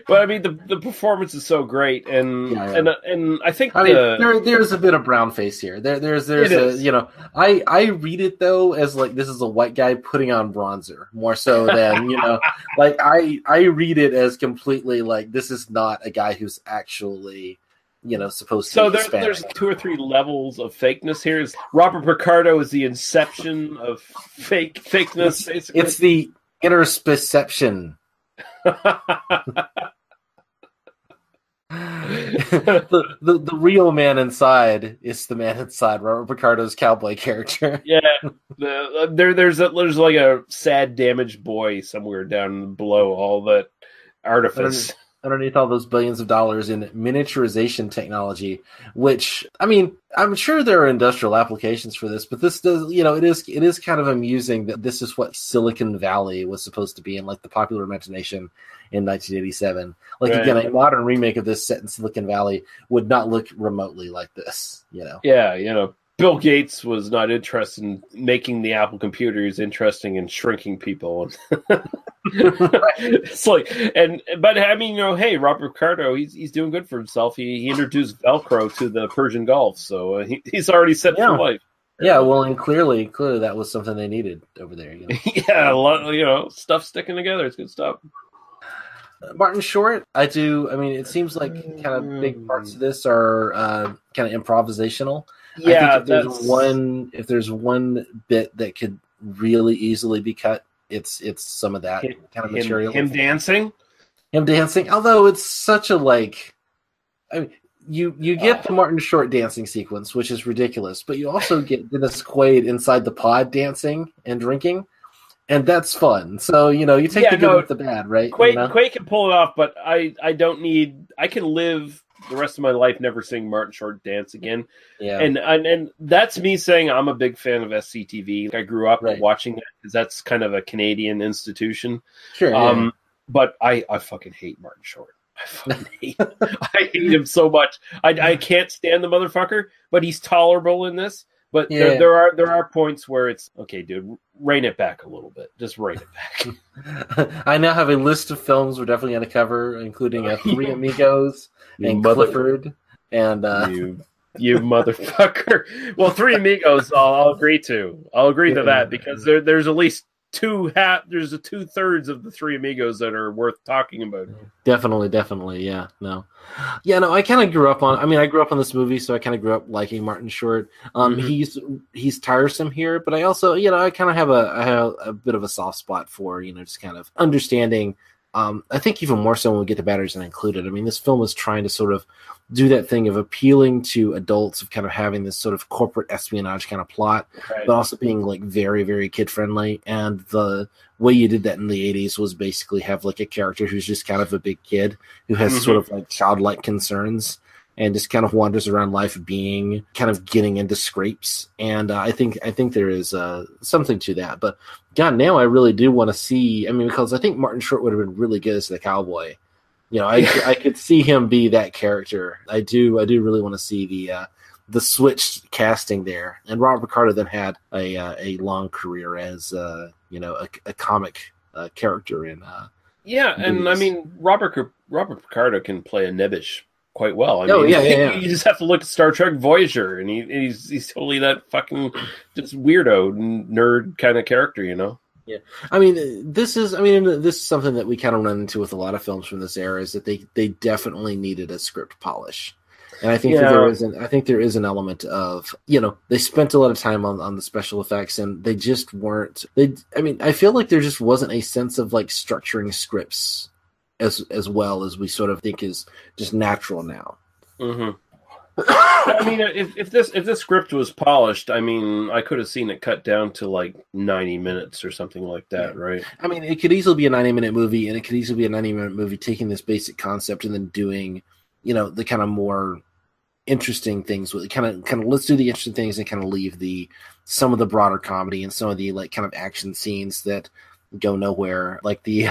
but I mean, the performance is so great, and I think there's a bit of brown face here. There's I read it though as like this is a white guy putting on bronzer more so than like I read it as completely like this is not a guy who's actually supposed to be Hispanic. There's 2 or 3 levels of fakeness here. Robert Picardo is the inception of fakeness, basically. It's the Innerspaceception. the real man inside is the man inside Robert Picardo's cowboy character. Yeah, there's like a sad, damaged boy somewhere down below all that artifice. Underneath all those billions of dollars in miniaturization technology, which, I mean, I'm sure there are industrial applications for this, but this does, it is kind of amusing that this is what Silicon Valley was supposed to be in, like, the popular imagination in 1987. Like, again, a modern remake of this set in Silicon Valley would not look remotely like this, Yeah, Bill Gates was not interested in making the Apple computer. He was interested in shrinking people. It's like, but I mean, hey, Robert Picardo, he's doing good for himself. He introduced Velcro to the Persian Gulf, so he's already set for life. Yeah, well, and clearly that was something they needed over there. Yeah, a lot, stuff sticking together. It's good stuff. Martin Short, I mean, it seems like kind of big parts of this are kind of improvisational. Yeah, I think if there's one bit that could really easily be cut, it's some of that kind of material. Him dancing. Although it's such a I mean, you get the Martin Short dancing sequence, which is ridiculous, but you also get Dennis Quaid inside the pod dancing and drinking, and that's fun. So you take the good with the bad, right? Quaid can pull it off, but I don't need. I can live the rest of my life never seeing Martin Short dance again. Yeah, and that's me saying I'm a big fan of SCTV. I grew up watching that because that's kind of a Canadian institution. Sure. But I fucking hate Martin Short. I hate him so much. I can't stand the motherfucker, but he's tolerable in this. But there are points where it's okay, dude. Rein it back a little bit. Just rein it back. I now have a list of films we're definitely going to cover, including Three Amigos and Clifford, and you motherfucker. Well, Three Amigos, I'll agree to. I'll agree to that because there's at least there's 2/3 of the Three Amigos that are worth talking about. Definitely, yeah. No, I kind of grew up on. I mean, I grew up on this movie, so I kind of grew up liking Martin Short. He's tiresome here, but I also, I kind of have a bit of a soft spot for just kind of understanding. I think even more so when we get to Batteries Not Included. I mean, this film is trying to sort of do that thing of appealing to adults, of kind of having this sort of corporate espionage kind of plot, but also being like very, very kid friendly. And the way you did that in the 80s was basically have like a character who's just kind of a big kid who has sort of like childlike concerns and just kind of wanders around life being kind of getting into scrapes. And I think there is something to that. But God, now I really do want to see. I mean, because I think Martin Short would have been really good as the cowboy. I could see him be that character. I do really want to see the switched casting there. And Robert Picardo then had a long career as a comic character in Yeah, and I mean, Robert Picardo can play a Nebbish quite well. I mean, yeah. You just have to look at Star Trek Voyager, and he's totally that fucking just weirdo nerd kind of character, you know. Yeah, I mean, this is something that we kind of run into with a lot of films from this era, is that they definitely needed a script polish, and I think that there is an element of, you know, they spent a lot of time on the special effects, and they just weren't. I feel like there just wasn't a sense of like structuring scripts as well as we sort of think is just natural now. Mm-hmm. I mean, if this script was polished, I mean, I could have seen it cut down to like 90 minutes or something like that, right? I mean, it could easily be a 90-minute movie, and it could easily be a 90-minute movie taking this basic concept and then doing, you know, the kind of more interesting things with it. Kind of let's do the interesting things and kind of leave some of the broader comedy and some of the like kind of action scenes that go nowhere, like the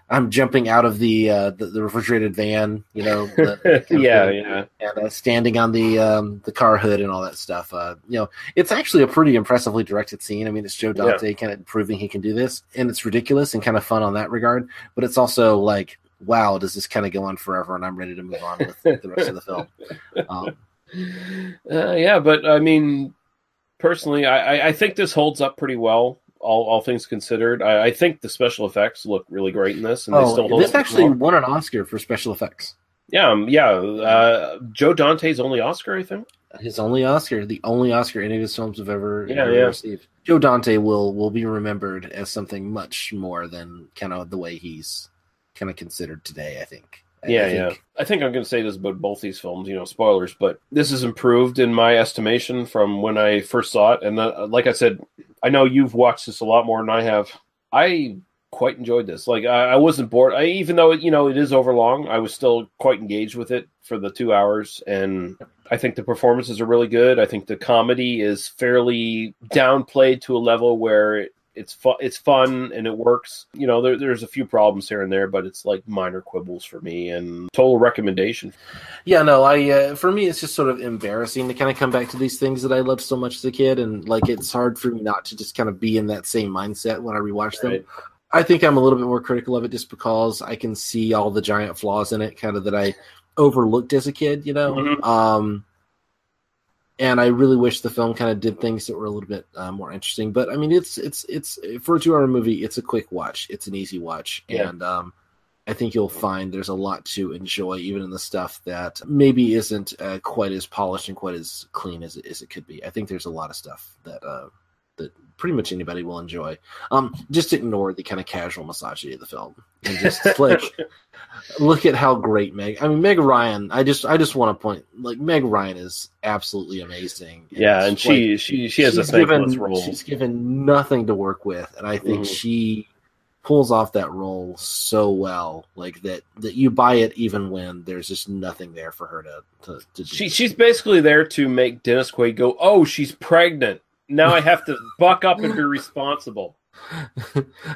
I'm jumping out of the refrigerated van, you know, and standing on the car hood and all that stuff. You know, it's actually a pretty impressively directed scene. I mean, it's Joe Dante kind of proving he can do this, and it's ridiculous and kind of fun on that regard. But it's also like, wow, does this kind of go on forever? And I'm ready to move on with the rest of the film. Yeah, but I mean, personally, I think this holds up pretty well. All things considered, I think the special effects look really great in this, and they still hold. This actually won an Oscar for special effects. Yeah. Joe Dante's only Oscar, I think. His only Oscar, the only Oscar any of his films have ever received. Joe Dante will be remembered as something much more than kind of the way he's kind of considered today, I think. I think I'm going to say this about both these films, you know, spoilers, but this is improved in my estimation from when I first saw it. And like I said, I know you've watched this a lot more than I have. I quite enjoyed this. Like, I wasn't bored. Even though, you know, it is overlong, I was still quite engaged with it for the 2 hours. And I think the performances are really good. I think the comedy is fairly downplayed to a level where it's fun and it works. You know, there's a few problems here and there, but it's like minor quibbles for me, and total recommendation. Yeah, no, for me, it's just sort of embarrassing to kind of come back to these things that I loved so much as a kid, and like it's hard for me not to just kind of be in that same mindset when I rewatch them. I think I'm a little bit more critical of it just because I can see all the giant flaws in it, kind of that I overlooked as a kid, you know. Mm-hmm. And I really wish the film kind of did things that were a little bit more interesting. But I mean, it's for a 2-hour movie, it's a quick watch. It's an easy watch, and I think you'll find there's a lot to enjoy, even in the stuff that maybe isn't quite as polished and quite as clean as it could be. I think there's a lot of stuff that pretty much anybody will enjoy. Just ignore the kind of casual misogyny of the film and just like look at how great Meg Ryan. I just want to point, like, Meg Ryan is absolutely amazing. And she has a thankless role. She's given nothing to work with, and I think she pulls off that role so well, like that you buy it even when there's just nothing there for her to do. She's basically there to make Dennis Quaid go, "Oh, she's pregnant. Now I have to buck up and be responsible."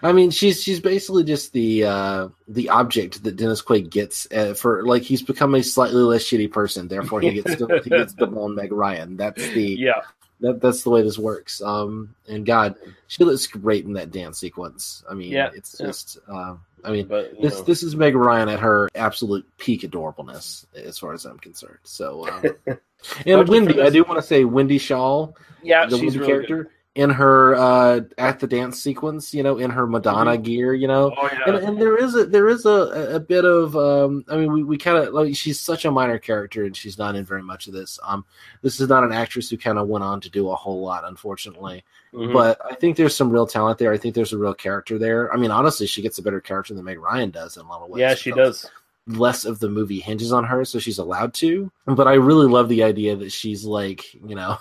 I mean, she's basically just the object that Dennis Quaid gets for, like, he's become a slightly less shitty person. Therefore, he gets the bone Meg Ryan. That's the way this works. And God, she looks great in that dance sequence. I mean, it's just. This is Meg Ryan at her absolute peak adorableness, as far as I'm concerned. So, and Wendy, I do want to say Wendy Shaw, the she's really character. Good. In her at the dance sequence, you know, in her Madonna gear, you know, and there is a bit of we kind of, like, she's such a minor character and she's not in very much of this. This is not an actress who kind of went on to do a whole lot, unfortunately. But I think there's some real talent there. I think there's a real character there. I mean, honestly, she gets a better character than Meg Ryan does in a lot of ways. Yeah, she does. Less of the movie hinges on her, so she's allowed to. But I really love the idea that she's, like, you know,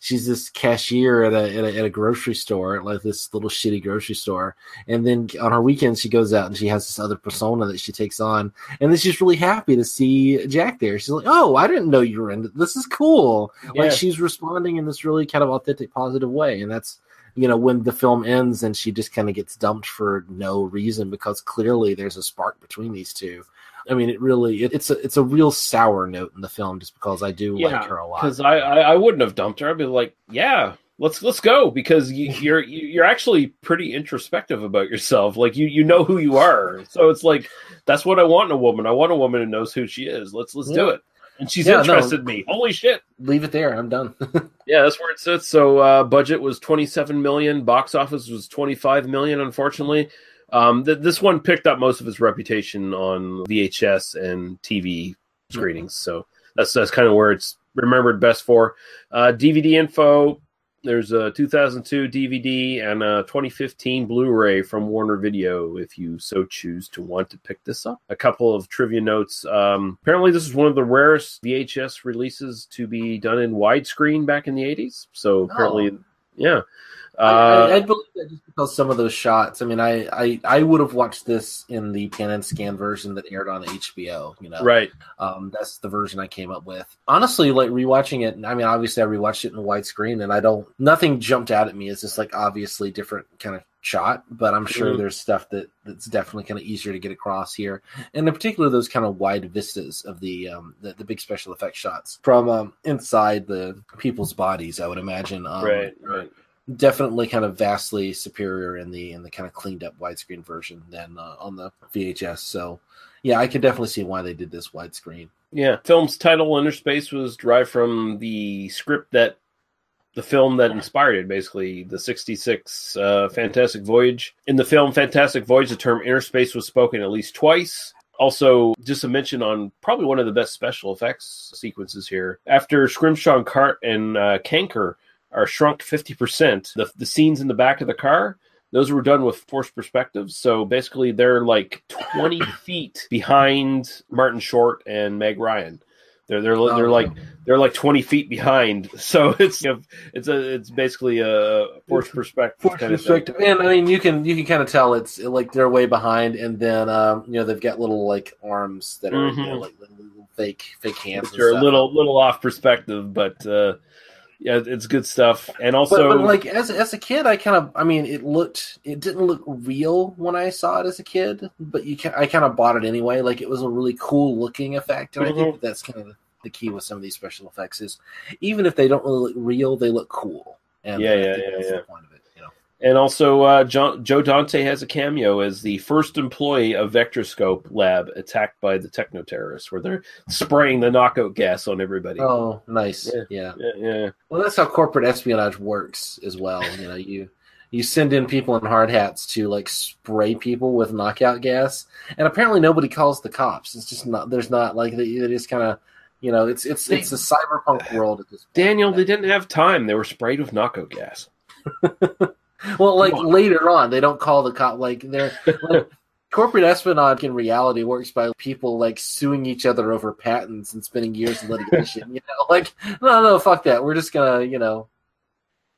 she's this cashier at a grocery store, like this little shitty grocery store. And then on her weekends, she goes out and she has this other persona that she takes on. And then she's really happy to see Jack there. She's like, "Oh, I didn't know you were into this. Is cool." Yeah. Like, she's responding in this really kind of authentic, positive way. And that's, you know, when the film ends and she just kind of gets dumped for no reason, because clearly there's a spark between these two. I mean, it's a real sour note in the film, just because I do like her a lot. Because I wouldn't have dumped her. I'd be like, yeah, let's go, because you're actually pretty introspective about yourself. Like you know who you are. So it's like, that's what I want in a woman. I want a woman who knows who she is. Let's do it. And she's interested in me. Holy shit. Leave it there. I'm done. Yeah, that's where it sits. So budget was $27 million. Box office was $25 million, unfortunately. This one picked up most of its reputation on VHS and TV screenings. So that's kind of where it's remembered best for. DVD info, there's a 2002 DVD and a 2015 Blu-ray from Warner Video, if you so choose to want to pick this up. A couple of trivia notes. Apparently this is one of the rarest VHS releases to be done in widescreen back in the 80s. So apparently, yeah. I believe that just because some of those shots. I mean, I would have watched this in the pan and scan version that aired on HBO. Right? That's the version I came up with. Honestly, like rewatching it. I mean, obviously, I rewatched it in widescreen, and nothing jumped out at me as just like obviously different kind of shot. But I'm sure there's stuff that's definitely kind of easier to get across here, and in particular those kind of wide vistas of the big special effects shots from inside the people's bodies. I would imagine. Right. Definitely kind of vastly superior in the kind of cleaned up widescreen version than on the VHS. So yeah, I could definitely see why they did this widescreen. Yeah. Film's title, Innerspace, was derived from the script the film that inspired it, basically, the 66 Fantastic Voyage. In the film Fantastic Voyage, the term Innerspace was spoken at least twice. Also, just a mention on probably one of the best special effects sequences here. After Scrimshaw, Cart, and Kanker are shrunk 50%. The scenes in the back of the car, those were done with forced perspectives. So basically, they're like 20 feet behind Martin Short and Meg Ryan. They're like 20 feet behind. So it's basically a forced perspective kind of thing. And I mean, you can kind of tell it's like they're way behind, and then they've got little like arms that are like little fake hands. They're a little off perspective, but. Yeah, it's good stuff. And also, but like as a kid, it didn't look real when I saw it as a kid, but I kind of bought it anyway. Like it was a really cool looking effect, and I think that's kind of the key with some of these special effects is even if they don't really look real, they look cool. And that's the point of it. And also, Joe Dante has a cameo as the first employee of Vectorscope Lab attacked by the techno-terrorists, where they're spraying the knockout gas on everybody. Oh, nice. Yeah. Well, that's how corporate espionage works as well. You send in people in hard hats to like spray people with knockout gas, and apparently nobody calls the cops. It's just not. There's not like they just kind of. It's a cyberpunk world at this point. Daniel, they didn't have time. They were sprayed with knockout gas. Well, like later on, they don't call the cop. Like they're corporate espionage in reality works by people like suing each other over patents and spending years in litigation. Like no, fuck that. We're just gonna,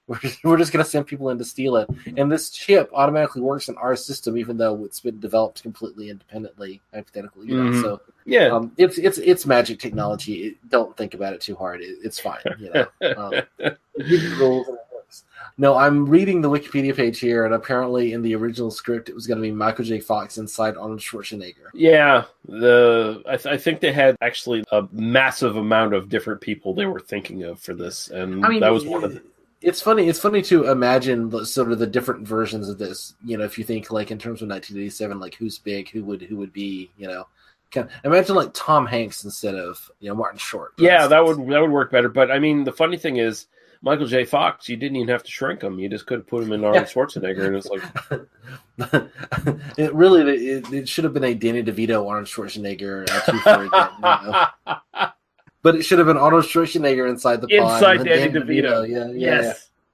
we're just gonna send people in to steal it, and this chip automatically works in our system, even though it's been developed completely independently, hypothetically. So yeah, it's magic technology. Don't think about it too hard. It's fine. Rules. No, I'm reading the Wikipedia page here, and apparently in the original script, it was going to be Michael J. Fox inside Arnold Schwarzenegger. Yeah, I think they had actually a massive amount of different people they were thinking of for this, and that was one of them. It's funny to imagine sort of the different versions of this. If you think like in terms of 1987, like who's big, who would be, imagine like Tom Hanks instead of Martin Short. Yeah, that would work better. But I mean, the funny thing is, Michael J. Fox, you didn't even have to shrink him. You just could have put him in Arnold Schwarzenegger, and it's like... It should have been a Danny DeVito, Arnold Schwarzenegger. But it should have been Arnold Schwarzenegger inside the pod. Inside Danny DeVito.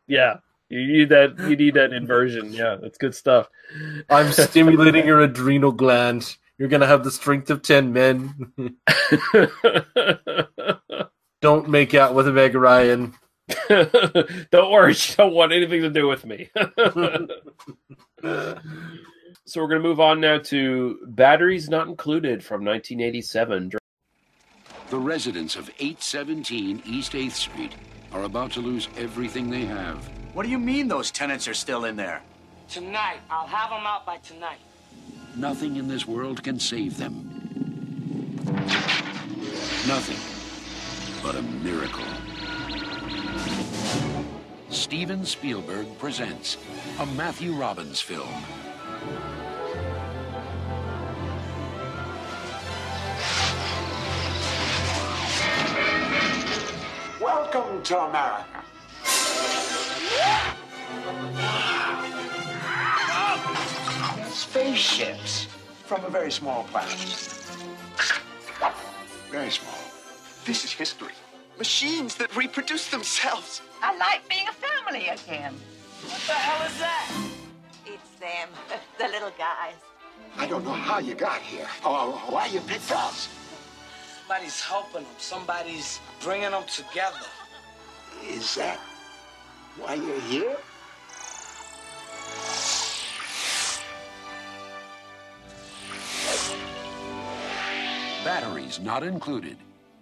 Yeah. You need that inversion. Yeah, that's good stuff. I'm stimulating your adrenal gland. You're going to have the strength of 10 men. Don't make out with Meg Ryan. Don't worry, she don't want anything to do with me. So we're going to move on now to Batteries Not Included from 1987. The residents of 817 East 8th Street are about to lose everything they have. What do you mean those tenants are still in there? Tonight. I'll have them out by tonight. Nothing in this world can save them. Nothing but a miracle. Steven Spielberg presents a Matthew Robbins film. Welcome to America. Spaceships from a very small planet. Very small. This is history. Machines that reproduce themselves. I like being a family again. What the hell is that? It's them, the little guys. I don't know how you got here or why you picked us. Somebody's helping them. Somebody's bringing them together. Is that why you're here? Batteries Not Included,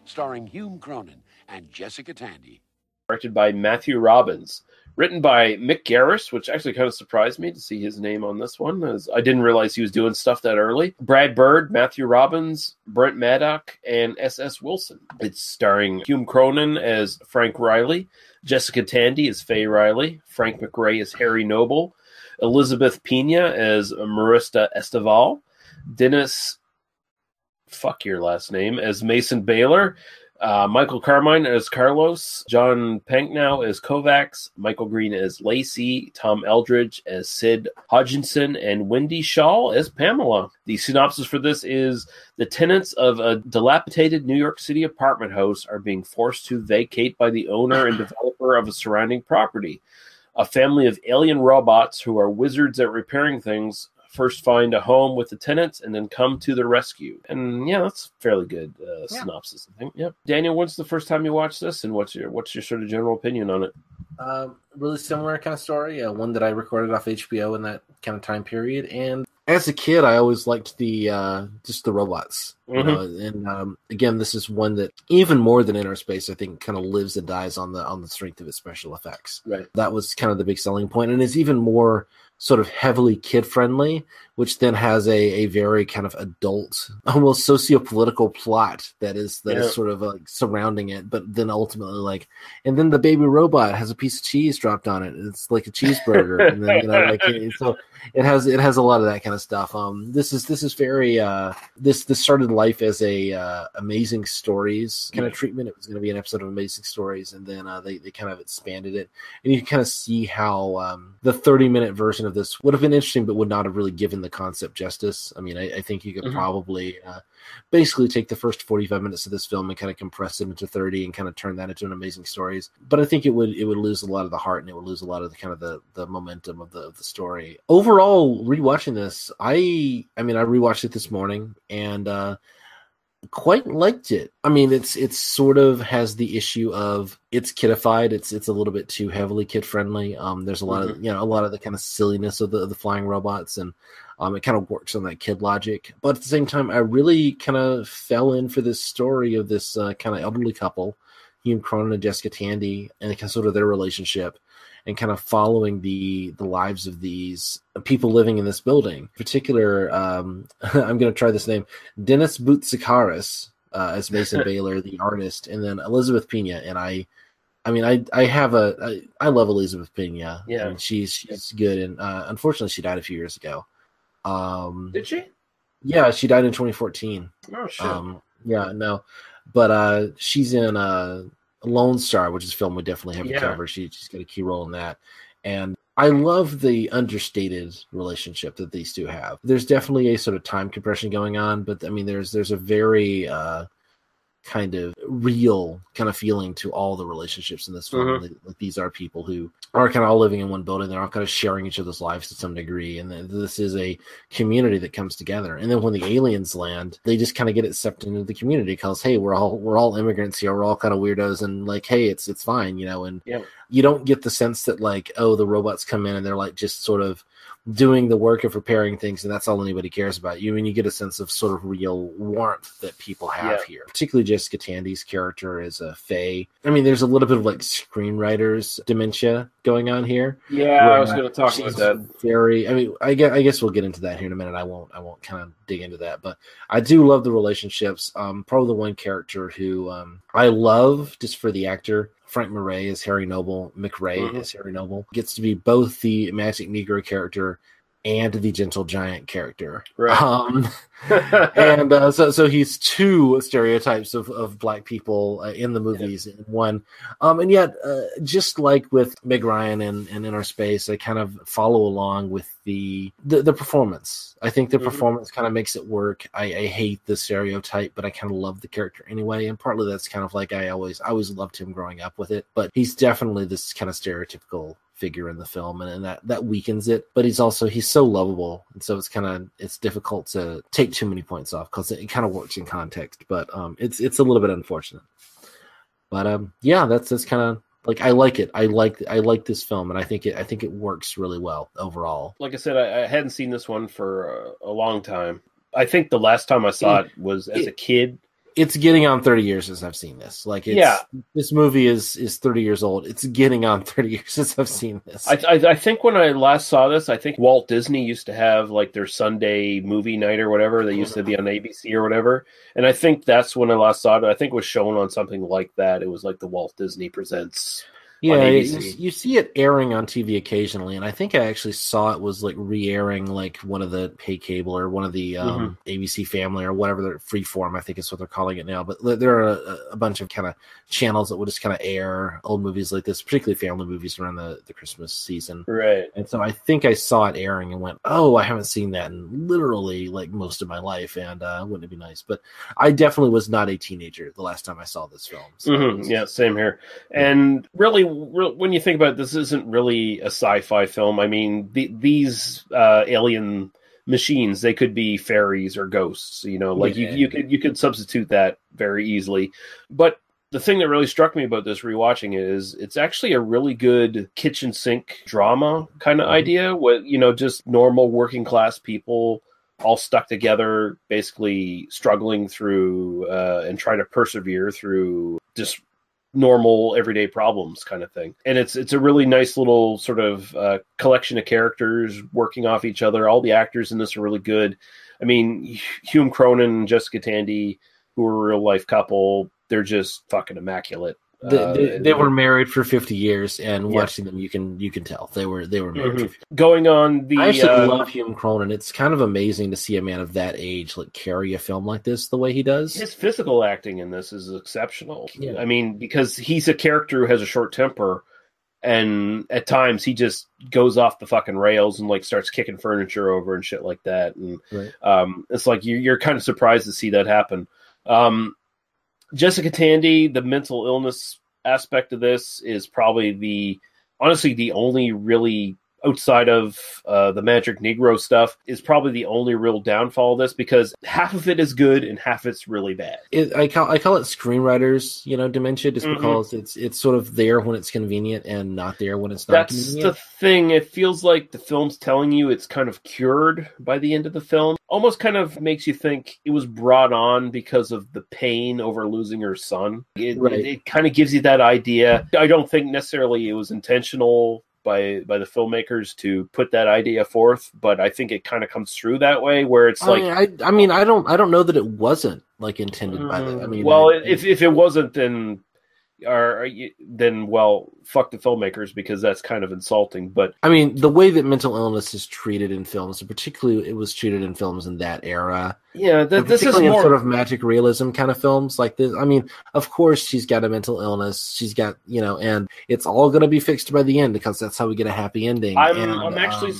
starring Hume Cronin and Jessica Tandy. Directed by Matthew Robbins. Written by Mick Garris, which actually kind of surprised me to see his name on this one, as I didn't realize he was doing stuff that early. Brad Bird, Matthew Robbins, Brent Maddock, and S.S. Wilson. It's starring Hume Cronin as Frank Riley, Jessica Tandy as Faye Riley, Frank McRae as Harry Noble, Elizabeth Pena as Marista Esteval, Dennis, fuck your last name, as Mason Baylor, Michael Carmine as Carlos, John Panknow as Kovacs, Michael Green as Lacey, Tom Eldridge as Sid Hodgkinson, and Wendy Shaw as Pamela. The synopsis for this is: the tenants of a dilapidated New York City apartment house are being forced to vacate by the owner and developer of a surrounding property. A family of alien robots who are wizards at repairing things first find a home with the tenants and then come to the rescue. And yeah, that's a fairly good synopsis, I think. Yeah. Daniel, when's the first time you watched this, and what's your sort of general opinion on it? Really similar kind of story. One that I recorded off HBO in that kind of time period. And as a kid, I always liked the just the robots. You know? And again, this is one that even more than Innerspace, I think, kind of lives and dies on the strength of its special effects. Right. That was kind of the big selling point, and it's even more sort of heavily kid-friendly, which then has a very kind of adult, almost socio-political plot that is sort of like surrounding it, but then ultimately and then the baby robot has a piece of cheese dropped on it. It's like a cheeseburger, and then so it has a lot of that kind of stuff. This is very this started life as a Amazing Stories kind of treatment. It was going to be an episode of Amazing Stories, and then they kind of expanded it, and you can kind of see how the 30-minute version of this would have been interesting, but would not have really given the concept justice. I mean, I think you could probably basically take the first 45 minutes of this film and kind of compress it into 30 and kind of turn that into an Amazing Stories. But I think it would lose a lot of the heart, and it would lose a lot of the kind of the momentum of the story. Overall, rewatching this, I rewatched it this morning and quite liked it. I mean, it's sort of has the issue of it's kidified. It's a little bit too heavily kid friendly. There's a lot of a lot of the kind of silliness of the flying robots, and it kind of works on that kid logic. But at the same time, I really kind of fell in for this story of this kind of elderly couple, Hume Cronin and Jessica Tandy, and kind of sort of their relationship, and kind of following the lives of these people living in this building. In particular, I'm going to try this name, Dennis Boutsikaris as Mason Baylor, the artist, and then Elizabeth Pena. And I love Elizabeth Pena. Yeah, and she's good. And unfortunately, she died a few years ago. Did she? Yeah, she died in 2014. Oh shit. Yeah, no, but she's in Lone Star, which is a film we definitely have to cover. She's got a key role in that. And I love the understated relationship that these two have. There's definitely a sort of time compression going on, but I mean, there's a very kind of real kind of feeling to all the relationships in this film. Like these are people who are kind of all living in one building. They're all kind of sharing each other's lives to some degree. And this is a community that comes together. And then when the aliens land, they just kind of get accepted into the community because, hey, we're all immigrants here. We're all kind of weirdos, and like, hey, it's fine, and you don't get the sense that like, oh, the robots come in and they're like just sort of doing the work of repairing things, and that's all anybody cares about. You get a sense of sort of real warmth that people have here. Particularly Jessica Tandy Lee's character is a Faye. I mean, there's a little bit of like screenwriters dementia going on here. Yeah, I was going to talk about that. Very. I mean, I guess we'll get into that here in a minute. I won't kind of dig into that, but I do love the relationships. Probably the one character who I love just for the actor. Frank Murray is Harry Noble. McRae is Harry Noble. Gets to be both the Magic Negro character and the Gentle Giant character. Right. So he's two stereotypes of black people in the movies in one. And yet, just like with Meg Ryan and Innerspace, I kind of follow along with the performance. I think the performance kind of makes it work. I hate the stereotype, but I kind of love the character anyway. And partly that's kind of like I always loved him growing up with it. But he's definitely this kind of stereotypical figure in the film, and that weakens it. But he's so lovable, and so it's difficult to take too many points off because it kind of works in context. But it's a little bit unfortunate. But that's kind of like I like it. I like this film, and I think it works really well overall. Like I said, I hadn't seen this one for a long time. I think the last time I saw it was as a kid. It's getting on 30 years since I've seen this. This movie is 30 years old. It's getting on 30 years since I've seen this. I think when I last saw this, I think Walt Disney used to have like their Sunday movie night or whatever. They used to be on ABC or whatever. And I think that's when I last saw it. I think it was shown on something like that. It was like the Walt Disney Presents. Yeah, you see it airing on TV occasionally, and I think I actually saw it was like re-airing like one of the pay cable or one of the ABC Family or whatever, they're Freeform, I think is what they're calling it now. But there are a bunch of kind of channels that will just kind of air old movies like this, particularly family movies around the Christmas season. Right. And so I think I saw it airing and went, oh, I haven't seen that in literally like most of my life, and wouldn't it be nice? But I definitely was not a teenager the last time I saw this film. So yeah, same here. And really, when you think about it, this isn't really a sci-fi film. I mean, these alien machines, they could be fairies or ghosts. You could substitute that very easily. But the thing that really struck me about this rewatching it is it's actually a really good kitchen sink drama kind of idea with just normal working class people all stuck together, basically struggling through and trying to persevere through just normal everyday problems kind of thing. And it's a really nice little sort of collection of characters working off each other. All the actors in this are really good. I mean, Hume Cronin and Jessica Tandy, who are a real life couple, they're just fucking immaculate. They were married for 50 years, and watching them, you can tell they were married. Going on I actually love Hume Cronin. It's kind of amazing to see a man of that age like carry a film like this the way he does. His physical acting in this is exceptional. Yeah. I mean, because he's a character who has a short temper, and at times he just goes off the fucking rails and like starts kicking furniture over and shit like that. And it's like you're kind of surprised to see that happen. Jessica Tandy, the mental illness aspect of this is probably honestly the only really, outside of the Magic Negro stuff, is probably the only real downfall of this, because half of it is good and half it's really bad. I call it screenwriters, dementia, just because it's sort of there when it's convenient and not there when it's not convenient. That's the thing. It feels like the film's telling you it's kind of cured by the end of the film. Almost kind of makes you think it was brought on because of the pain over losing her son. It kind of gives you that idea. I don't think necessarily it was intentional by the filmmakers to put that idea forth, but I think it kind of comes through that way, where it's like I don't know that it wasn't like intended by them. If it wasn't, then fuck the filmmakers, because that's kind of insulting. But I mean, the way that mental illness is treated in films, and particularly it was treated in films in that era. Yeah, this is more in sort of magic realism kind of films like this. I mean, of course she's got a mental illness. She's got, and it's all going to be fixed by the end because that's how we get a happy ending. I'm actually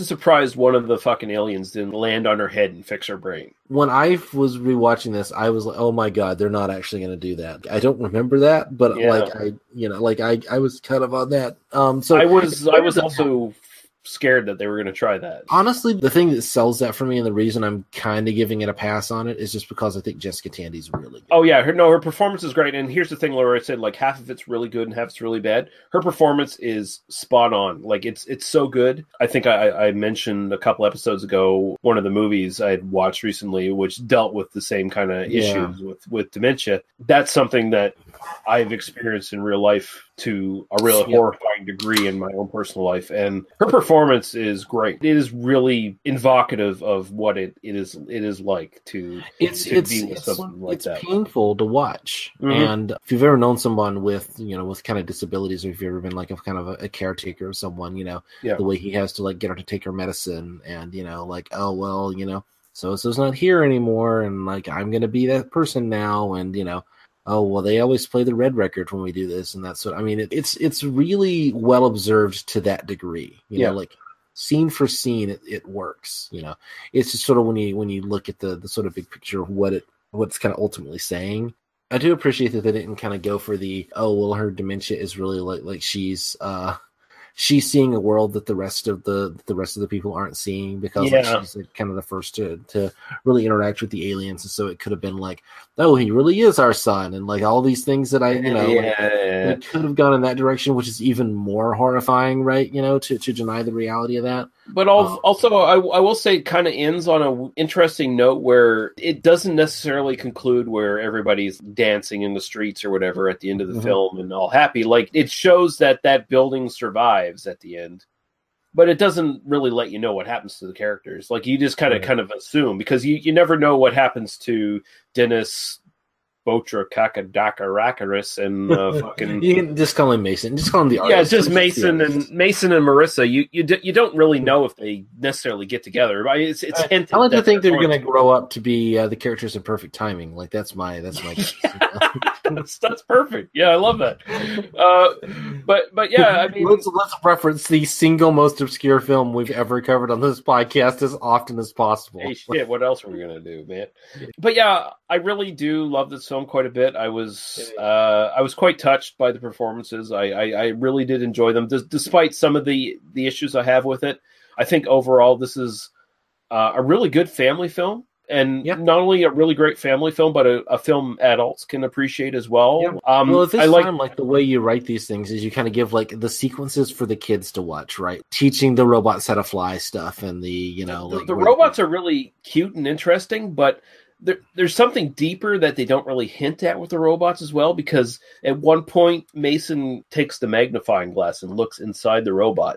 surprised one of the fucking aliens didn't land on her head and fix her brain. When I was rewatching this, I was like, oh my god, they're not actually going to do that. I don't remember that, but I was kind of on that. So I was also scared that they were going to try that. Honestly, the thing that sells that for me, and the reason I'm kind of giving it a pass on it, is just because I think Jessica Tandy's really good. Oh yeah, her performance is great. And here's the thing, Laura, I said like half of it's really good and half it's really bad. Her performance is spot on. Like it's so good. I think I mentioned a couple episodes ago one of the movies I had watched recently, which dealt with the same kind of issues with dementia. That's something that I've experienced in real life to a real horrifying degree in my own personal life, and her performance is great. It is really evocative of what it is like to be with someone like that. It's painful to watch, and if you've ever known someone with kind of disabilities, or if you've ever been like a caretaker of someone, the way he has to like get her to take her medicine, and so-and-so's not here anymore, and like I'm gonna be that person now, and oh, well, they always play the red record when we do this, and that's what I mean. It's really well observed to that degree, like scene for scene, it works. It's just sort of when you look at the sort of big picture of what's kind of ultimately saying. I do appreciate that they didn't kind of go for the her dementia is really like she's seeing a world that the rest of the people aren't seeing, because she's like kind of the first to really interact with the aliens, and so it could have been like, oh, he really is our son, and like all these things that it could have gone in that direction, which is even more horrifying, right? To deny the reality of that. But also, I will say it kind of ends on an interesting note where it doesn't necessarily conclude where everybody's dancing in the streets or whatever at the end of the film and all happy. Like, it shows that building survives at the end, but it doesn't really let you know what happens to the characters. Like, you just kind of assume, because you never know what happens to Dennis Botra Kakadakarakarus and fucking. You can just call him Mason. Just call him the artist. Yeah, it's just Mason and Marissa. You don't really know if they necessarily get together. It's hinted. I like to think they're going to grow up to be the characters in Perfect Timing. Like that's my. That's perfect. Yeah, I love that. But yeah, I mean, let's reference the single most obscure film we've ever covered on this podcast as often as possible. Hey, shit, what else are we gonna do, man? But yeah, I really do love this film quite a bit. I was quite touched by the performances. I really did enjoy them, despite some of the issues I have with it. I think overall this is a really good family film. And not only a really great family film, but a film adults can appreciate as well. Yeah. Well, at this time, like the way you write these things is you kind of give like the sequences for the kids to watch, right? Teaching the robots how to fly stuff, and the robots are really cute and interesting, but there's something deeper that they don't really hint at with the robots as well, because at one point Mason takes the magnifying glass and looks inside the robot,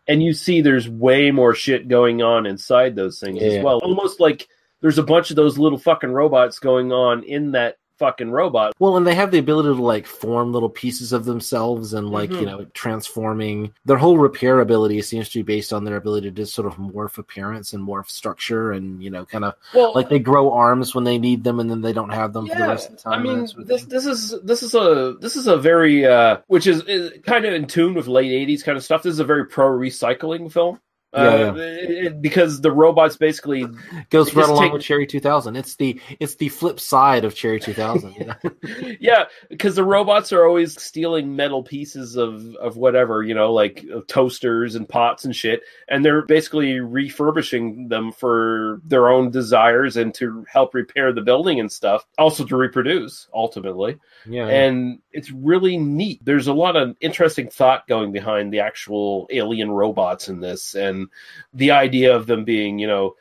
and you see there's way more shit going on inside those things as well, almost like there's a bunch of those little fucking robots going on in that fucking robot. Well, and they have the ability to like form little pieces of themselves and like, transforming. Their whole repair ability seems to be based on their ability to just sort of morph appearance and morph structure, and, kind of like they grow arms when they need them and then they don't have them for the rest of the time. I mean, this is a very, which is kind of in tune with late 80s kind of stuff. This is a very pro-recycling film. Because the robots basically goes right along with Cherry 2000. It's the flip side of Cherry 2000. Yeah, because the robots are always stealing metal pieces of whatever, like toasters and pots and shit, and they're basically refurbishing them for their own desires and to help repair the building and stuff, also to reproduce ultimately. And it's really neat. There's a lot of interesting thought going behind the actual alien robots in this, and the idea of them being,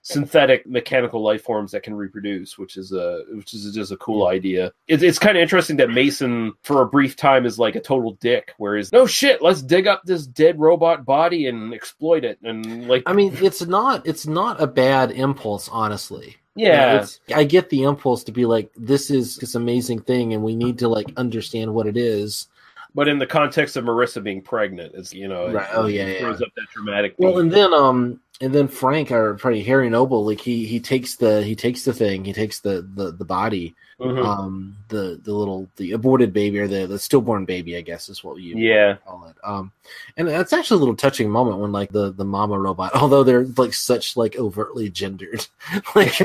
synthetic mechanical life forms that can reproduce, which is just a cool idea. It's kind of interesting that Mason, for a brief time, is like a total dick, whereas no shit, let's dig up this dead robot body and exploit it. And like, I mean, it's not a bad impulse, honestly. Yeah, I get the impulse to be like, this is this amazing thing, and we need to like understand what it is. But in the context of Marissa being pregnant, it's right. It throws up that dramatic. Well, and then Frank, or probably Harry Noble, like he takes the body, the aborted baby, or the stillborn baby, I guess is what you call it. And that's actually a little touching moment when like the mama robot, although they're like such like overtly gendered, like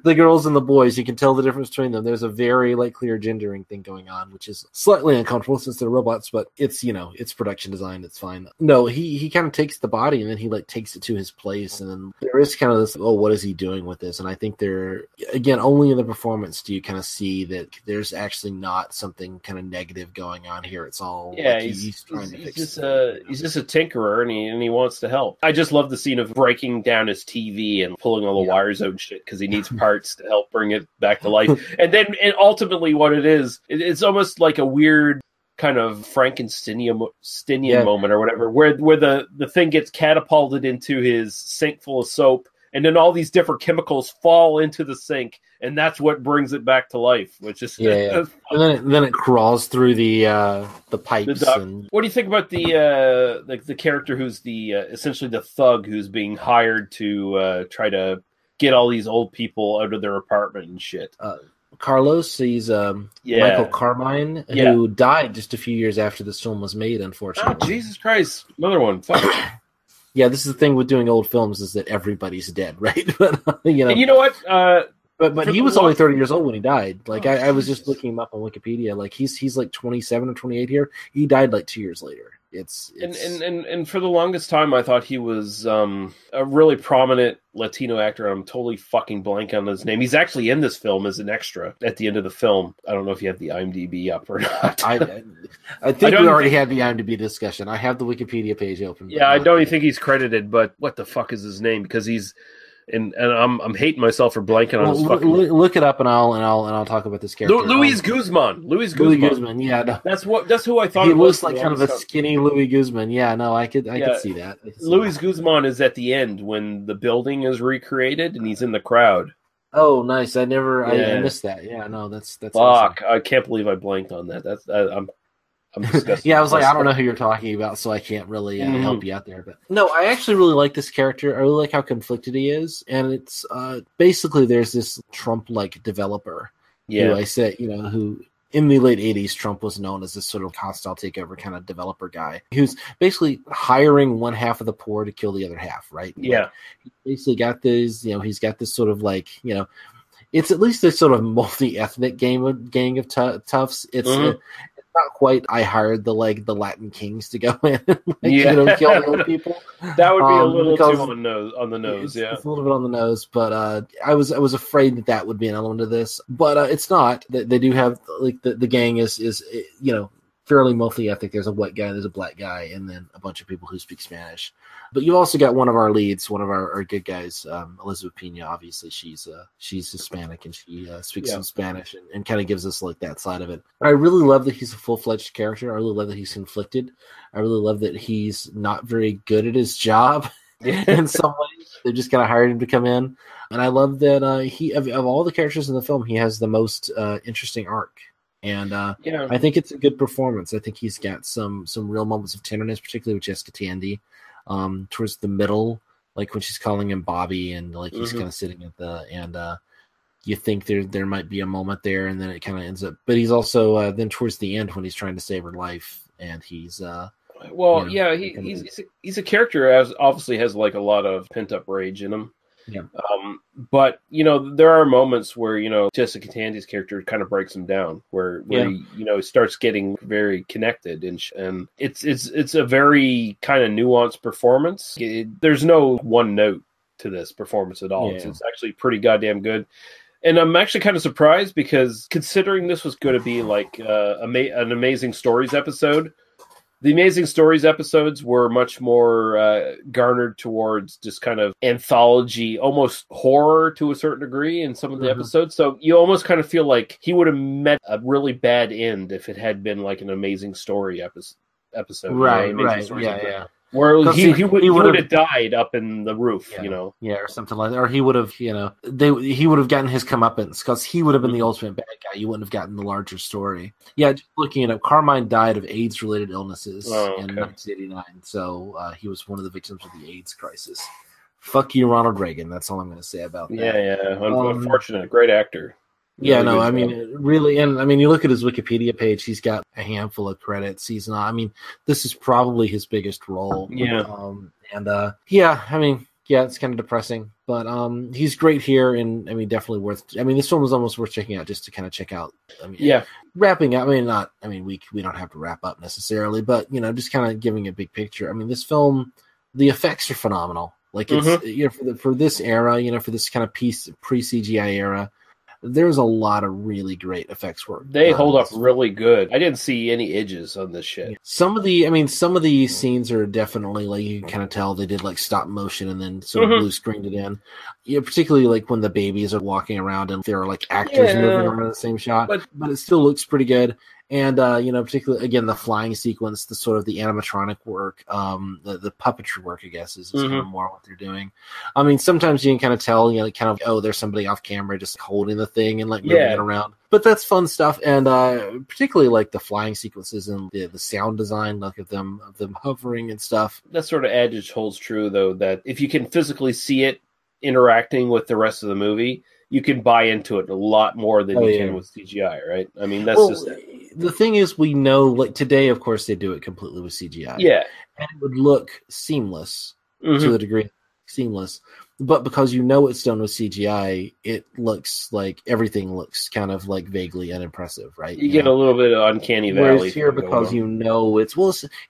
the girls and the boys, you can tell the difference between them. There's a very clear gendering thing going on, which is slightly uncomfortable since they're robots, but it's it's production design. It's fine. No, he kind of takes the body and then he takes it to his place, and then there is kind of this, what is he doing with this? And I think they're, again, only in the performance do you kind of see that there's actually not something kind of negative going on here. It's all he's trying to fix it. He's just a tinkerer, and he wants to help. I just love the scene of breaking down his TV and pulling all the wires out and shit because he needs parts to help bring it back to life. And ultimately what it is, it's almost like a weird kind of Frankensteinian moment or whatever, where the thing gets catapulted into his sink full of soap, and then all these different chemicals fall into the sink, and that's what brings it back to life, which is and then it crawls through the pipes. What do you think about the character who's the essentially the thug who's being hired to try to get all these old people out of their apartment and shit? Carlos, he's Michael Carmine, who died just a few years after this film was made, unfortunately. Oh, Jesus Christ. Another one. Fuck. Yeah, this is the thing with doing old films, is that everybody's dead, right? But And you know what? But he was only 30 years old when he died. I was just looking him up on Wikipedia. He's 27 or 28 here. He died 2 years later. It's And for the longest time, I thought he was a really prominent Latino actor. I'm totally fucking blank on his name. He's actually in this film as an extra at the end of the film. I don't know if you have the IMDb up or not. I think we already had the IMDb discussion. I have the Wikipedia page open. Yeah, I don't even think he's credited, but what the fuck is his name? Because he's and I'm hating myself for blanking on his fucking. Look it up and I'll talk about this character. Luis Guzman. Luis Guzman. Yeah, no. That's who I thought. He looks like kind of a skinny Louis Guzman. Yeah, no, I could see that. Luis Guzman is at the end when the building is recreated and he's in the crowd. Oh, nice! I missed that. Yeah, no, that's fuck. Awesome. I can't believe I blanked on that. I'm disgusted. Yeah, I was I don't know who you're talking about, so I can't really help you out there. But no, I actually really like this character. I really like how conflicted he is, and it's basically there's this Trump-like developer. Yeah, who I said, who in the late '80s, Trump was known as this sort of hostile takeover kind of developer guy who's basically hiring one half of the poor to kill the other half. Right? Yeah, he basically got this. He's got this sort of it's at least this sort of multi-ethnic gang of toughs. It's not quite. I hired the Latin kings to go in and kill the old people. That would be a little too on the nose. Yeah, it's a little bit on the nose. But I was afraid that would be an element of this. But it's not. They do have the gang is fairly multi-ethnic. There's a white guy, there's a black guy, and then a bunch of people who speak Spanish. But you've also got one of our leads, one of our good guys, Elizabeth Pena. Obviously, she's Hispanic and she speaks some Spanish and kind of gives us that side of it. I really love that he's a full-fledged character. I really love that he's conflicted. I really love that he's not very good at his job in some ways. They just kind of hired him to come in, and I love that he of all the characters in the film, he has the most interesting arc. And I think it's a good performance. I think he's got some real moments of tenderness, particularly with Jessica Tandy. Towards the middle, when she's calling him Bobby, and he's kind of sitting at the you think there might be a moment there, and then it kind of ends up. But he's also then towards the end when he's trying to save her life, and he's he's a character who obviously has a lot of pent up rage in him. Yeah. But there are moments where Jessica Tandy's character kind of breaks him down, where he starts getting very connected, and it's a very kind of nuanced performance. There's no one note to this performance at all. Yeah. It's actually pretty goddamn good. And I'm actually kind of surprised because considering this was going to be an Amazing Stories episode. The Amazing Stories episodes were much more garnered towards just kind of anthology, almost horror to a certain degree in some of the episodes. So you almost kind of feel like he would have met a really bad end if it had been an Amazing Story episode. Right, yeah. Where he would have died up in the roof, or something like that, or he would have, he would have gotten his comeuppance because he would have been the ultimate bad guy. You wouldn't have gotten the larger story. Yeah, just looking it up, Carmine died of AIDS-related illnesses in 1989, so he was one of the victims of the AIDS crisis. Fuck you, Ronald Reagan. That's all I'm going to say about that. Yeah. Unfortunate, great actor. Yeah, no, I mean, really, and I mean, you look at his Wikipedia page, he's got a handful of credits. He's not, I mean, this is probably his biggest role. Yeah. I mean, it's kind of depressing, But he's great here, and I mean, definitely worth. I mean, this film is almost worth checking out just to kind of check out. I mean, wrapping up. I mean, not. I mean, we don't have to wrap up necessarily, but just kind of giving a big picture. I mean, this film, the effects are phenomenal. Like it's for this era, for this kind of pre-CGI era. There's a lot of really great effects work. They hold up really good. I didn't see any edges on this shit. Some of the scenes are definitely like you can kind of tell they did like stop motion and then sort of blue screened it in. Particularly like when the babies are walking around and there are like actors moving around in the same shot, but it still looks pretty good. And particularly again the flying sequence, the sort of the animatronic work, the puppetry work, I guess, is kind of more what they're doing. I mean, sometimes you can kind of tell, there's somebody off camera just holding the thing and like moving it around. But that's fun stuff, and particularly like the flying sequences and the sound design, like of them hovering and stuff. That sort of adage holds true, though, that if you can physically see it interacting with the rest of the movie, you can buy into it a lot more than you can with CGI, right? I mean, that's just it. The thing is, we know, like today, of course, they do it completely with CGI. Yeah. And it would look seamless to a degree, But because it's done with CGI, it looks like everything looks kind of like vaguely unimpressive, right? You get a little bit of uncanny valley. Whereas here, because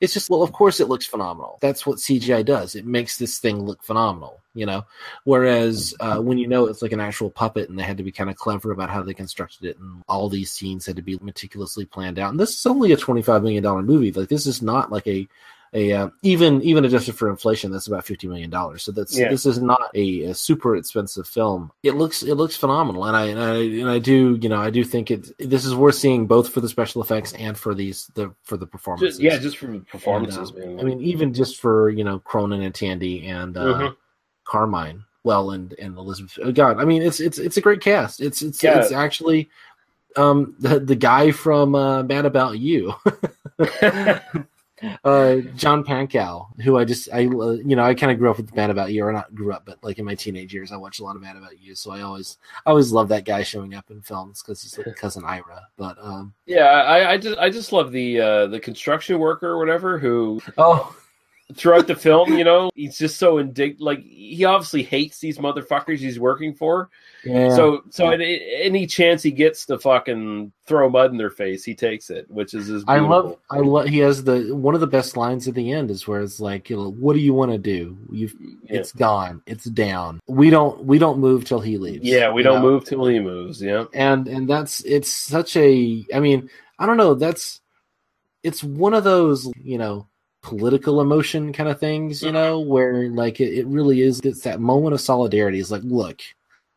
it's just, of course it looks phenomenal. That's what CGI does. It makes this thing look phenomenal, Whereas when it's like an actual puppet and they had to be kind of clever about how they constructed it and all these scenes had to be meticulously planned out. And this is only a $25 million movie. Like this is not like even adjusted for inflation, that's about $50 million. So this is not a super expensive film. It looks phenomenal, and I do think this is worth seeing both for the special effects and for the performances. Just for the performances. And, I mean, even just for Cronin and Tandy and Carmine, and Elizabeth. God, I mean, it's a great cast. It's actually the guy from Mad About You. John Pankow, who I kind of grew up with Mad About You, or not grew up, but like in my teenage years, I watched a lot of Mad About You, so I always love that guy showing up in films because he's like cousin Ira. But I just love the construction worker or whatever who throughout the film, he's just so indignant. Like he obviously hates these motherfuckers he's working for. Yeah. So at any chance he gets to fucking throw mud in their face, he takes it, which is his. I love. He has one of the best lines at the end is where it's like, what do you want to do? It's gone. It's down. We don't move till he leaves. Yeah, we don't move till he moves. Yeah, and it's such a. I mean, I don't know. It's one of those political emotion kind of things, where like it really is. It's that moment of solidarity. It's like, look,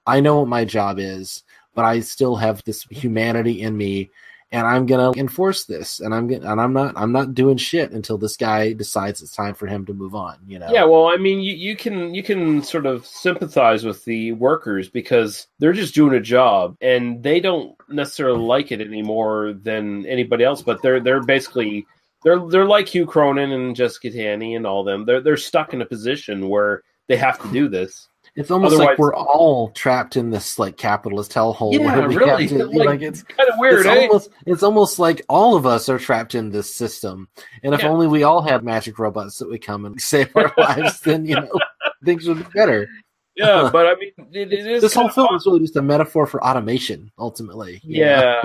I know what my job is, but I still have this humanity in me, and I'm gonna enforce this. And I'm not doing shit until this guy decides it's time for him to move on. Yeah, well, I mean, you can sort of sympathize with the workers because they're just doing a job, and they don't necessarily like it any more than anybody else. But they're basically. They're like Hugh Cronin and Jessica Tandy and all them. They're stuck in a position where they have to do this. It's almost like we're all trapped in this like capitalist hellhole. Yeah, where we really. Have to, it's kind of weird. It's almost like all of us are trapped in this system. And if only we all had magic robots that would come and save our lives, then things would be better. Yeah, but I mean, it is. This whole film is really just a metaphor for automation, ultimately. Yeah.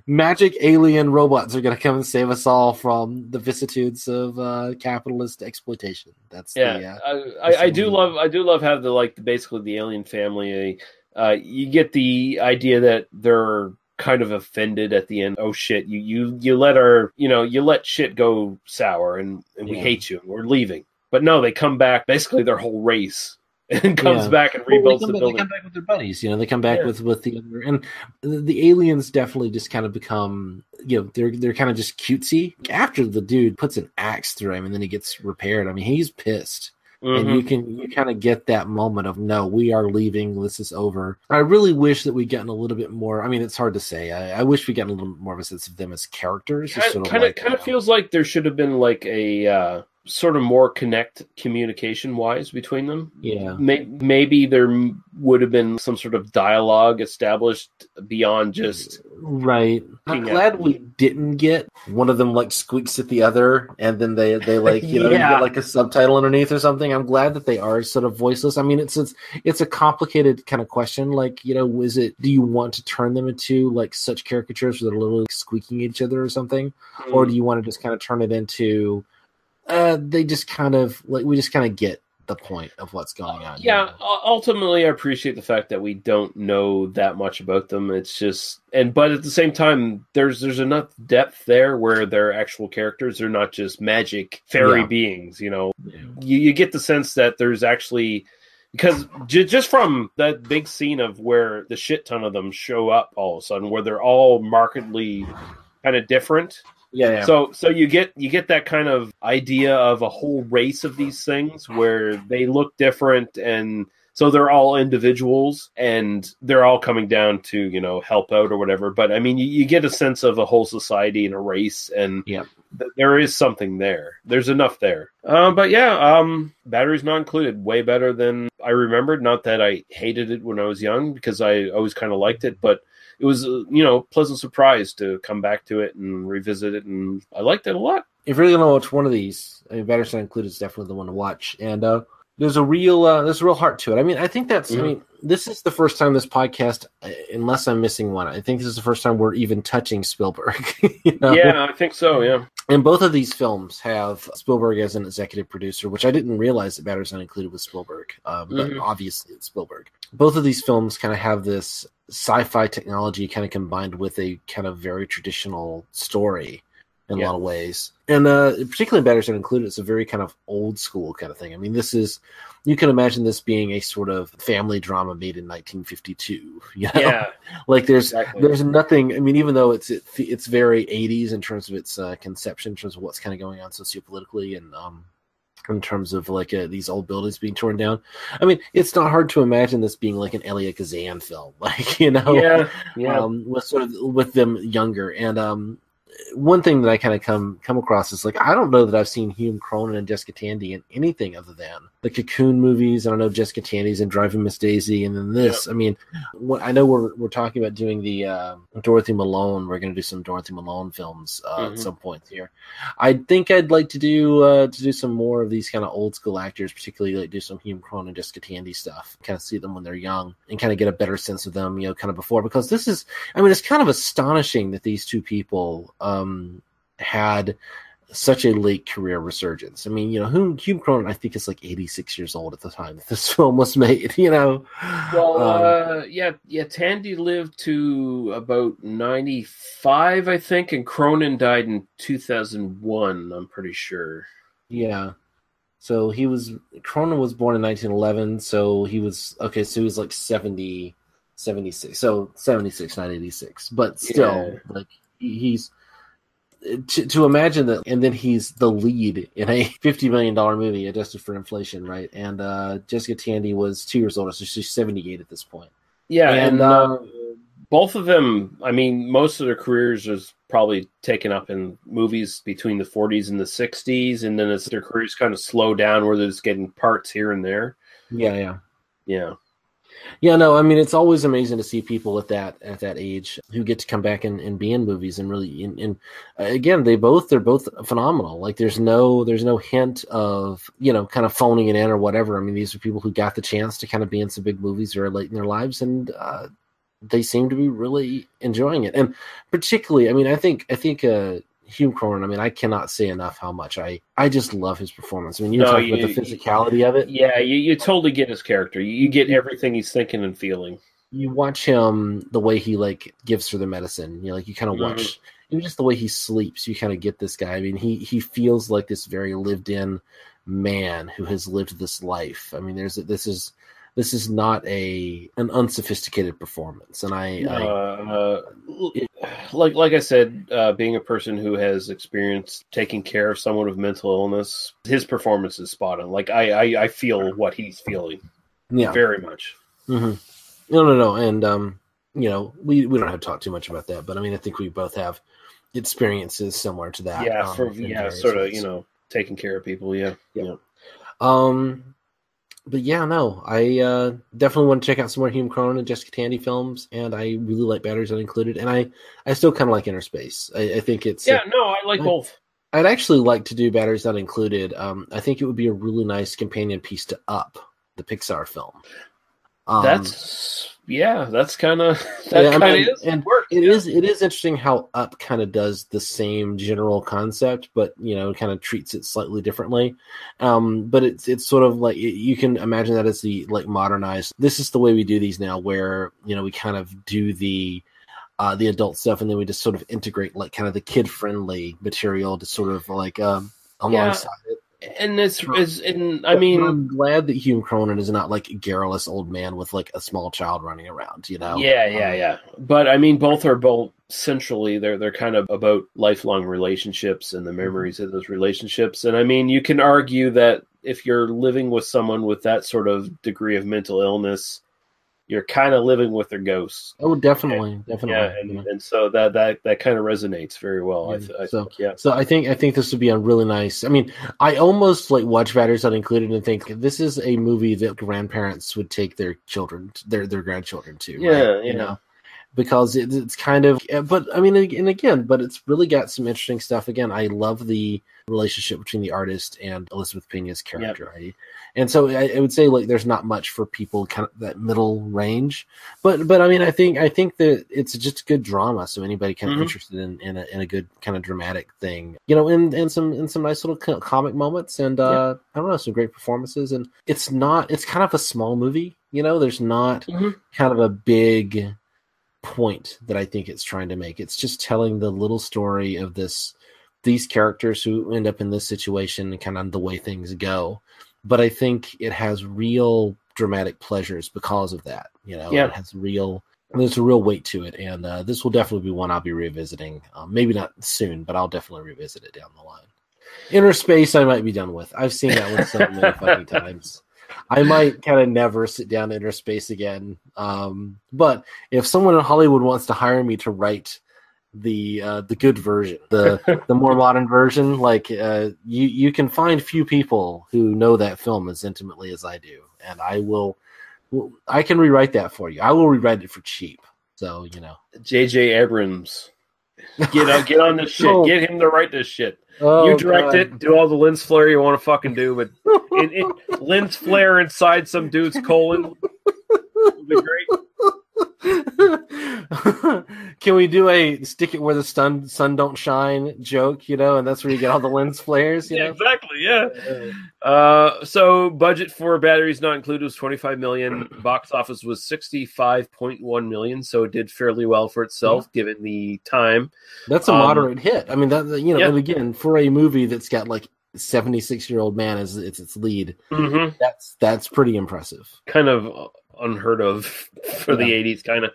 Magic alien robots are going to come and save us all from the vicissitudes of capitalist exploitation. That's I do love how basically the alien family. You get the idea that they're kind of offended at the end. Oh shit! You let shit go sour, and we hate you. And we're leaving, but no, they come back. Basically, their whole race. And comes back and rebuilds the building. They come back with their buddies, they come back with the other, and the aliens definitely just kind of become, they're kind of just cutesy. After the dude puts an axe through him and then he gets repaired, I mean, he's pissed. And you kind of get that moment of, no, we are leaving. This is over. I really wish that we'd gotten a little bit more. I mean, it's hard to say. I wish we'd gotten a little more of a sense of them as characters. Kind of feels like there should have been like a sort of more connect communication-wise between them. Yeah. Maybe there would have been some sort of dialogue established beyond just... Right. I'm glad we didn't get one of them like squeaks at the other, and then they like, you know, you get like a subtitle underneath or something. I'm glad that they are sort of voiceless. I mean, it's a complicated kind of question. Like, you know, do you want to turn them into like such caricatures where they're literally squeaking at each other or something? Or do you want to just kind of turn it into they just kind of like, we just kind of get the point of what's going on. Yeah, ultimately, I appreciate the fact that we don't know that much about them. It's just, but at the same time, there's enough depth there where they're actual characters. They're not just magic fairy beings. You know, you get the sense that there's actually, because just from that big scene of where the shit ton of them show up all of a sudden, where they're all markedly kind of different. Yeah. So you get that kind of idea of a whole race of these things where they look different, and so they're all individuals and they're all coming down to, you know, help out or whatever. But I mean, you get a sense of a whole society and a race, and there is something there. There's enough there. But yeah, batteries not included. Way better than I remembered. Not that I hated it when I was young, because I always kind of liked it, but it was, you know, pleasant surprise to come back to it and revisit it, and I liked it a lot. If you're going to watch one of these, I mean, Batteries Not Included is definitely the one to watch, and there's a real heart to it. I mean, I think that's, I mean, this is the first time this podcast, unless I'm missing one, I think this is the first time we're even touching Spielberg. You know? Yeah, I think so, yeah. And both of these films have Spielberg as an executive producer, which I didn't realize that Batteries Not Included was Spielberg, but obviously it's Spielberg. Both of these films kind of have this sci-fi technology kind of combined with a kind of very traditional story in a lot of ways. And particularly Batteries Not Included, it's a very kind of old school kind of thing. I mean, this is, you can imagine this being a sort of family drama made in 1952. You know? Yeah. Like there's nothing, I mean, even though it's very 80s in terms of its conception, in terms of what's kind of going on sociopolitically and in terms of like these old buildings being torn down. I mean, it's not hard to imagine this being like an Elia Kazan film, like, you know, with them younger. And one thing that I kind of come across is like, I don't know that I've seen Hume Cronin and Jessica Tandy in anything other than the Cocoon movies. I don't know, Jessica Tandy's in Driving Miss Daisy, and then this. I mean, I know we're talking about doing the Dorothy Malone. We're going to do some Dorothy Malone films at some point here. I think I'd like to do some more of these kind of old school actors, particularly like do some Hume Cronin and Jessica Tandy stuff. Kind of see them when they're young and kind of get a better sense of them, you know, kind of before, because this is, I mean, it's kind of astonishing that these two people had such a late career resurgence. I mean, you know, Hume Cronin, I think, is like 86 years old at the time that this film was made, you know. Well, Tandy lived to about 95, I think, and Cronin died in 2001, I'm pretty sure. Yeah. So Cronin was born in 1911, so he was like 70, 76. So 76, not 86. But still, like, he's... To imagine that, and then he's the lead in a $50 million movie adjusted for inflation, right? And Jessica Tandy was 2 years older, so she's 78 at this point. Yeah, and both of them, I mean, most of their careers was probably taken up in movies between the 40s and the 60s, and then as their careers kind of slow down where they're just getting parts here and there. Yeah. Yeah, no, I mean, it's always amazing to see people at that age who get to come back and be in movies and really, and again, they're both phenomenal. Like there's no hint of, you know, kind of phoning it in or whatever. I mean, these are people who got the chance to kind of be in some big movies very late in their lives, and they seem to be really enjoying it. And particularly, I mean, I think Hume Cronin, I mean, I cannot say enough how much I just love his performance. I mean, you talk about the physicality of it. Yeah, you totally get his character. You get everything he's thinking and feeling. You watch him, the way he, like, gives her the medicine. You know, like, you kind of watch, even just the way he sleeps, you kind of get this guy. I mean, he feels like this very lived-in man who has lived this life. I mean, this is not an unsophisticated performance, and like I said, being a person who has experienced taking care of someone with mental illness, his performance is spot on. Like I feel what he's feeling, very much. Mm-hmm. No, and you know, we don't have to talk too much about that, but I mean, I think we both have experiences similar to that. Yeah, sort of, you know. taking care of people. Yeah. But yeah, no, I definitely want to check out some more Hume Cronin and Jessica Tandy films, and I really like Batteries Not Included, and I still kind of like Innerspace. I think it's I like both. I'd actually like to do Batteries Not Included. I think it would be a really nice companion piece to Up, the Pixar film. That's kind of is. And it is interesting how Up kind of does the same general concept, but kind of treats it slightly differently. But it's sort of like you can imagine that as the like modernized. This is the way we do these now, where we kind of do the adult stuff, and then we just sort of integrate like kind of the kid friendly material to sort of like alongside it. And I'm glad that Hume Cronin is not like a garrulous old man with like a small child running around, Yeah. But both are centrally they're kind of about lifelong relationships and the memories of those relationships. And you can argue that if you're living with someone with that sort of degree of mental illness, you're kind of living with their ghosts. Oh, definitely. Yeah, and so that kind of resonates very well. So I think this would be a really nice. I almost like watch Batteries Not Included and think this is a movie that grandparents would take their children, their grandchildren to. Yeah, because it's kind of, but but it's really got some interesting stuff. Again, I love the relationship between the artist and Elizabeth Pena's character. Yep. And so I would say like there's not much for people kind of that middle range, but I think that it's just good drama. So anybody kind of interested in a good kind of dramatic thing, and some nice little comic moments, and I don't know, some great performances. And it's kind of a small movie, there's not kind of a big point that I think it's trying to make. It's just telling the little story of these characters who end up in this situation and kind of the way things go. But I think it has real dramatic pleasures because of that. It has there's a real weight to it, and this will definitely be one I'll be revisiting. Maybe not soon, but I'll definitely revisit it down the line. Innerspace I might be done with. I've seen that one so many fucking times. I might kind of never sit down to Innerspace again. But if someone in Hollywood wants to hire me to write the good version, the more modern version, like you can find few people who know that film as intimately as I do, and I can rewrite that for you. I will rewrite it for cheap. So J.J. Abrams, get on this shit. Get him to write this shit. Oh, you direct it, do all the lens flare you want to fucking do, but lens flare inside some dude's colon would be great. Can we do a stick it where the sun don't shine joke, and that's where you get all the lens flares, Yeah, exactly, yeah. So budget for Batteries Not Included was $25 million. Box office was $65.1 million, so it did fairly well for itself given the time. That's a moderate hit. And again, for a movie that's got like 76-year-old man as its lead, that's pretty impressive. Kind of unheard of for the 80s, kind of.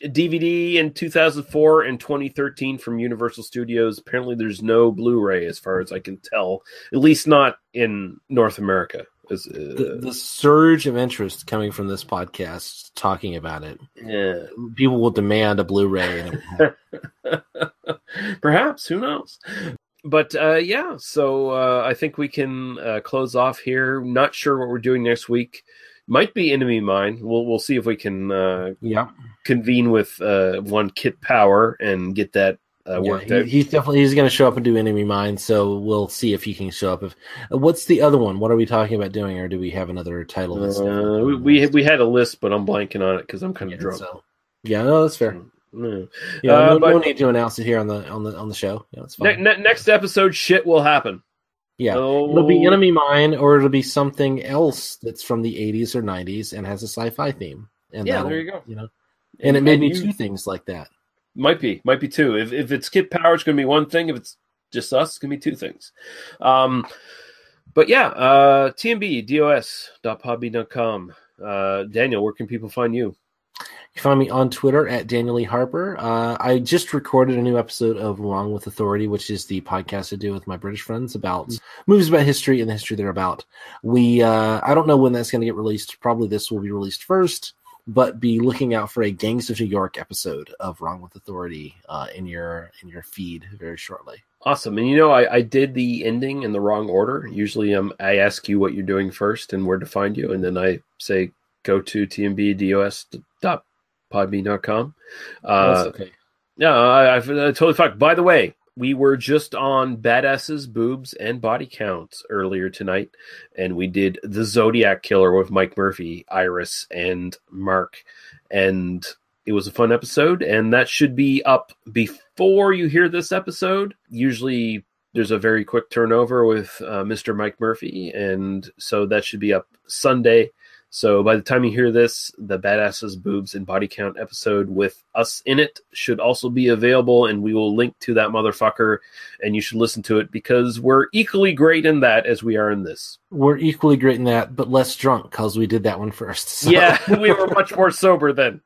DVD in 2004 and 2013 from Universal Studios. Apparently there's no Blu-ray as far as I can tell, at least not in North America. The surge of interest coming from this podcast talking about it. Yeah, people will demand a Blu-ray. Perhaps, who knows? But so I think we can close off here. Not sure what we're doing next week. Might be Enemy Mine. We'll see if we can convene with one Kit Power and get that worked out. He's going to show up and do Enemy Mine, so we'll see if he can show up. What's the other one? What are we talking about doing, or do we have another title? We had a list, but I'm blanking on it because I'm kind of drunk. So, no, that's fair. No need to announce it here on the show. Yeah, that's fine. Next episode, shit will happen. Yeah, it'll be Enemy Mine, or it'll be something else that's from the 80s or 90s and has a sci-fi theme. And there you go. And it may be two things like that. Might be two. If it's Kid Power, it's going to be one thing. If it's just us, it's going to be two things. But yeah, TMBDOS.podbean.com. Daniel, where can people find you? You can find me on Twitter at Daniel E. Harper. I just recorded a new episode of Wrong with Authority, which is the podcast I do with my British friends about movies about history and the history they're about. I don't know when that's going to get released. Probably this will be released first, but be looking out for a Gangs of New York episode of Wrong with Authority in your feed very shortly. Awesome. And I did the ending in the wrong order. Usually I ask you what you're doing first and where to find you, and then I say go to tmbdos.podbean.com. That's okay. Yeah, I totally fucked. By the way, we were just on Badasses, Boobs, and Body Counts earlier tonight, and we did The Zodiac Killer with Mike Murphy, Iris, and Mark. And it was a fun episode, and that should be up before you hear this episode. Usually there's a very quick turnover with Mr. Mike Murphy, and so that should be up Sunday. So by the time you hear this, the Badasses, Boobs, and Body Count episode with us in it should also be available, and we will link to that motherfucker, and you should listen to it because we're equally great in that as we are in this. We're equally great in that, but less drunk because we did that one first. So. Yeah, we were much more sober then.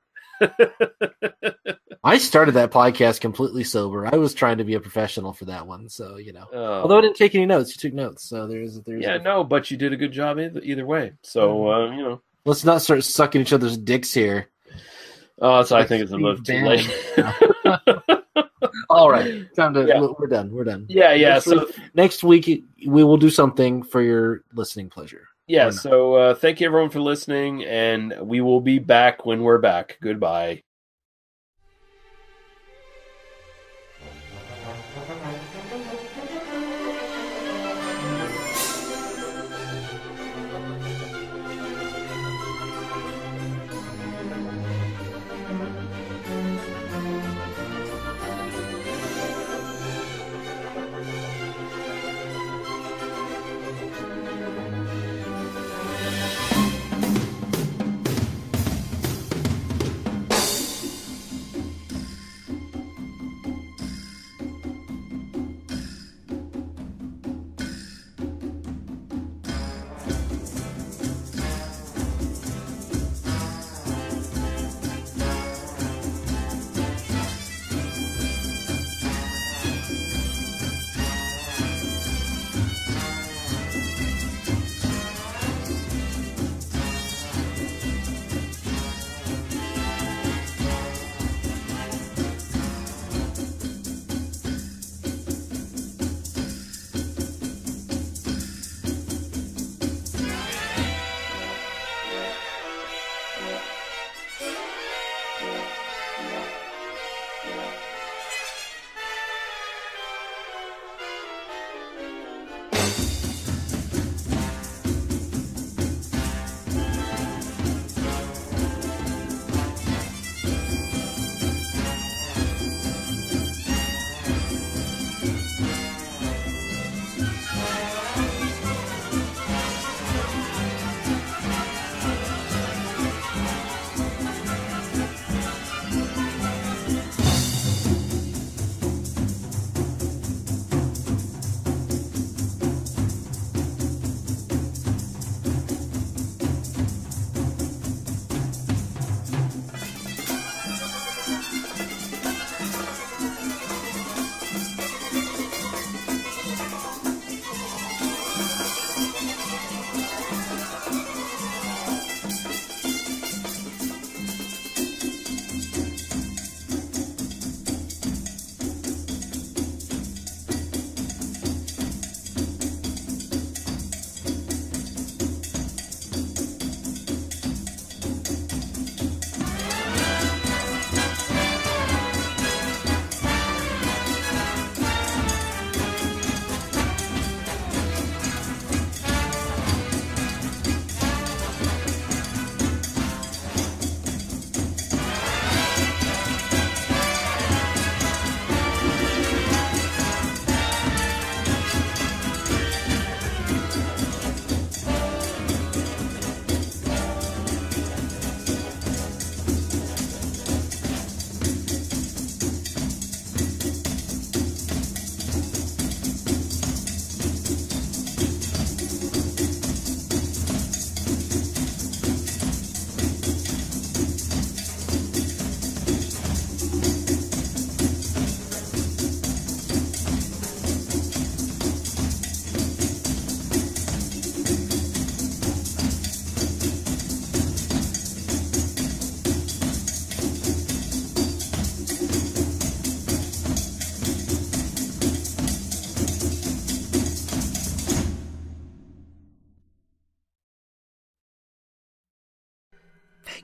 I started that podcast completely sober. I was trying to be a professional for that one, so Although I didn't take any notes, you took notes, so there's. No, but you did a good job either way. So let's not start sucking each other's dicks here. Oh, so I think it's a little too late. All right, time to. Yeah. We're done. Yeah. Next week we will do something for your listening pleasure. Yeah, so thank you everyone for listening, and we will be back when we're back. Goodbye.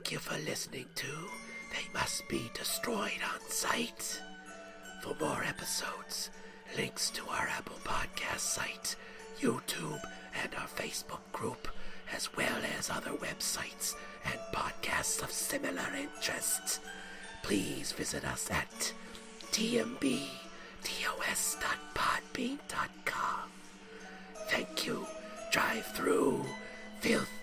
Thank you for listening to They Must Be Destroyed on Sight. For more episodes, links to our Apple Podcast site, YouTube, and our Facebook group, as well as other websites and podcasts of similar interests, please visit us at tmbdos.podbean.com. Thank you. Drive through. Filth.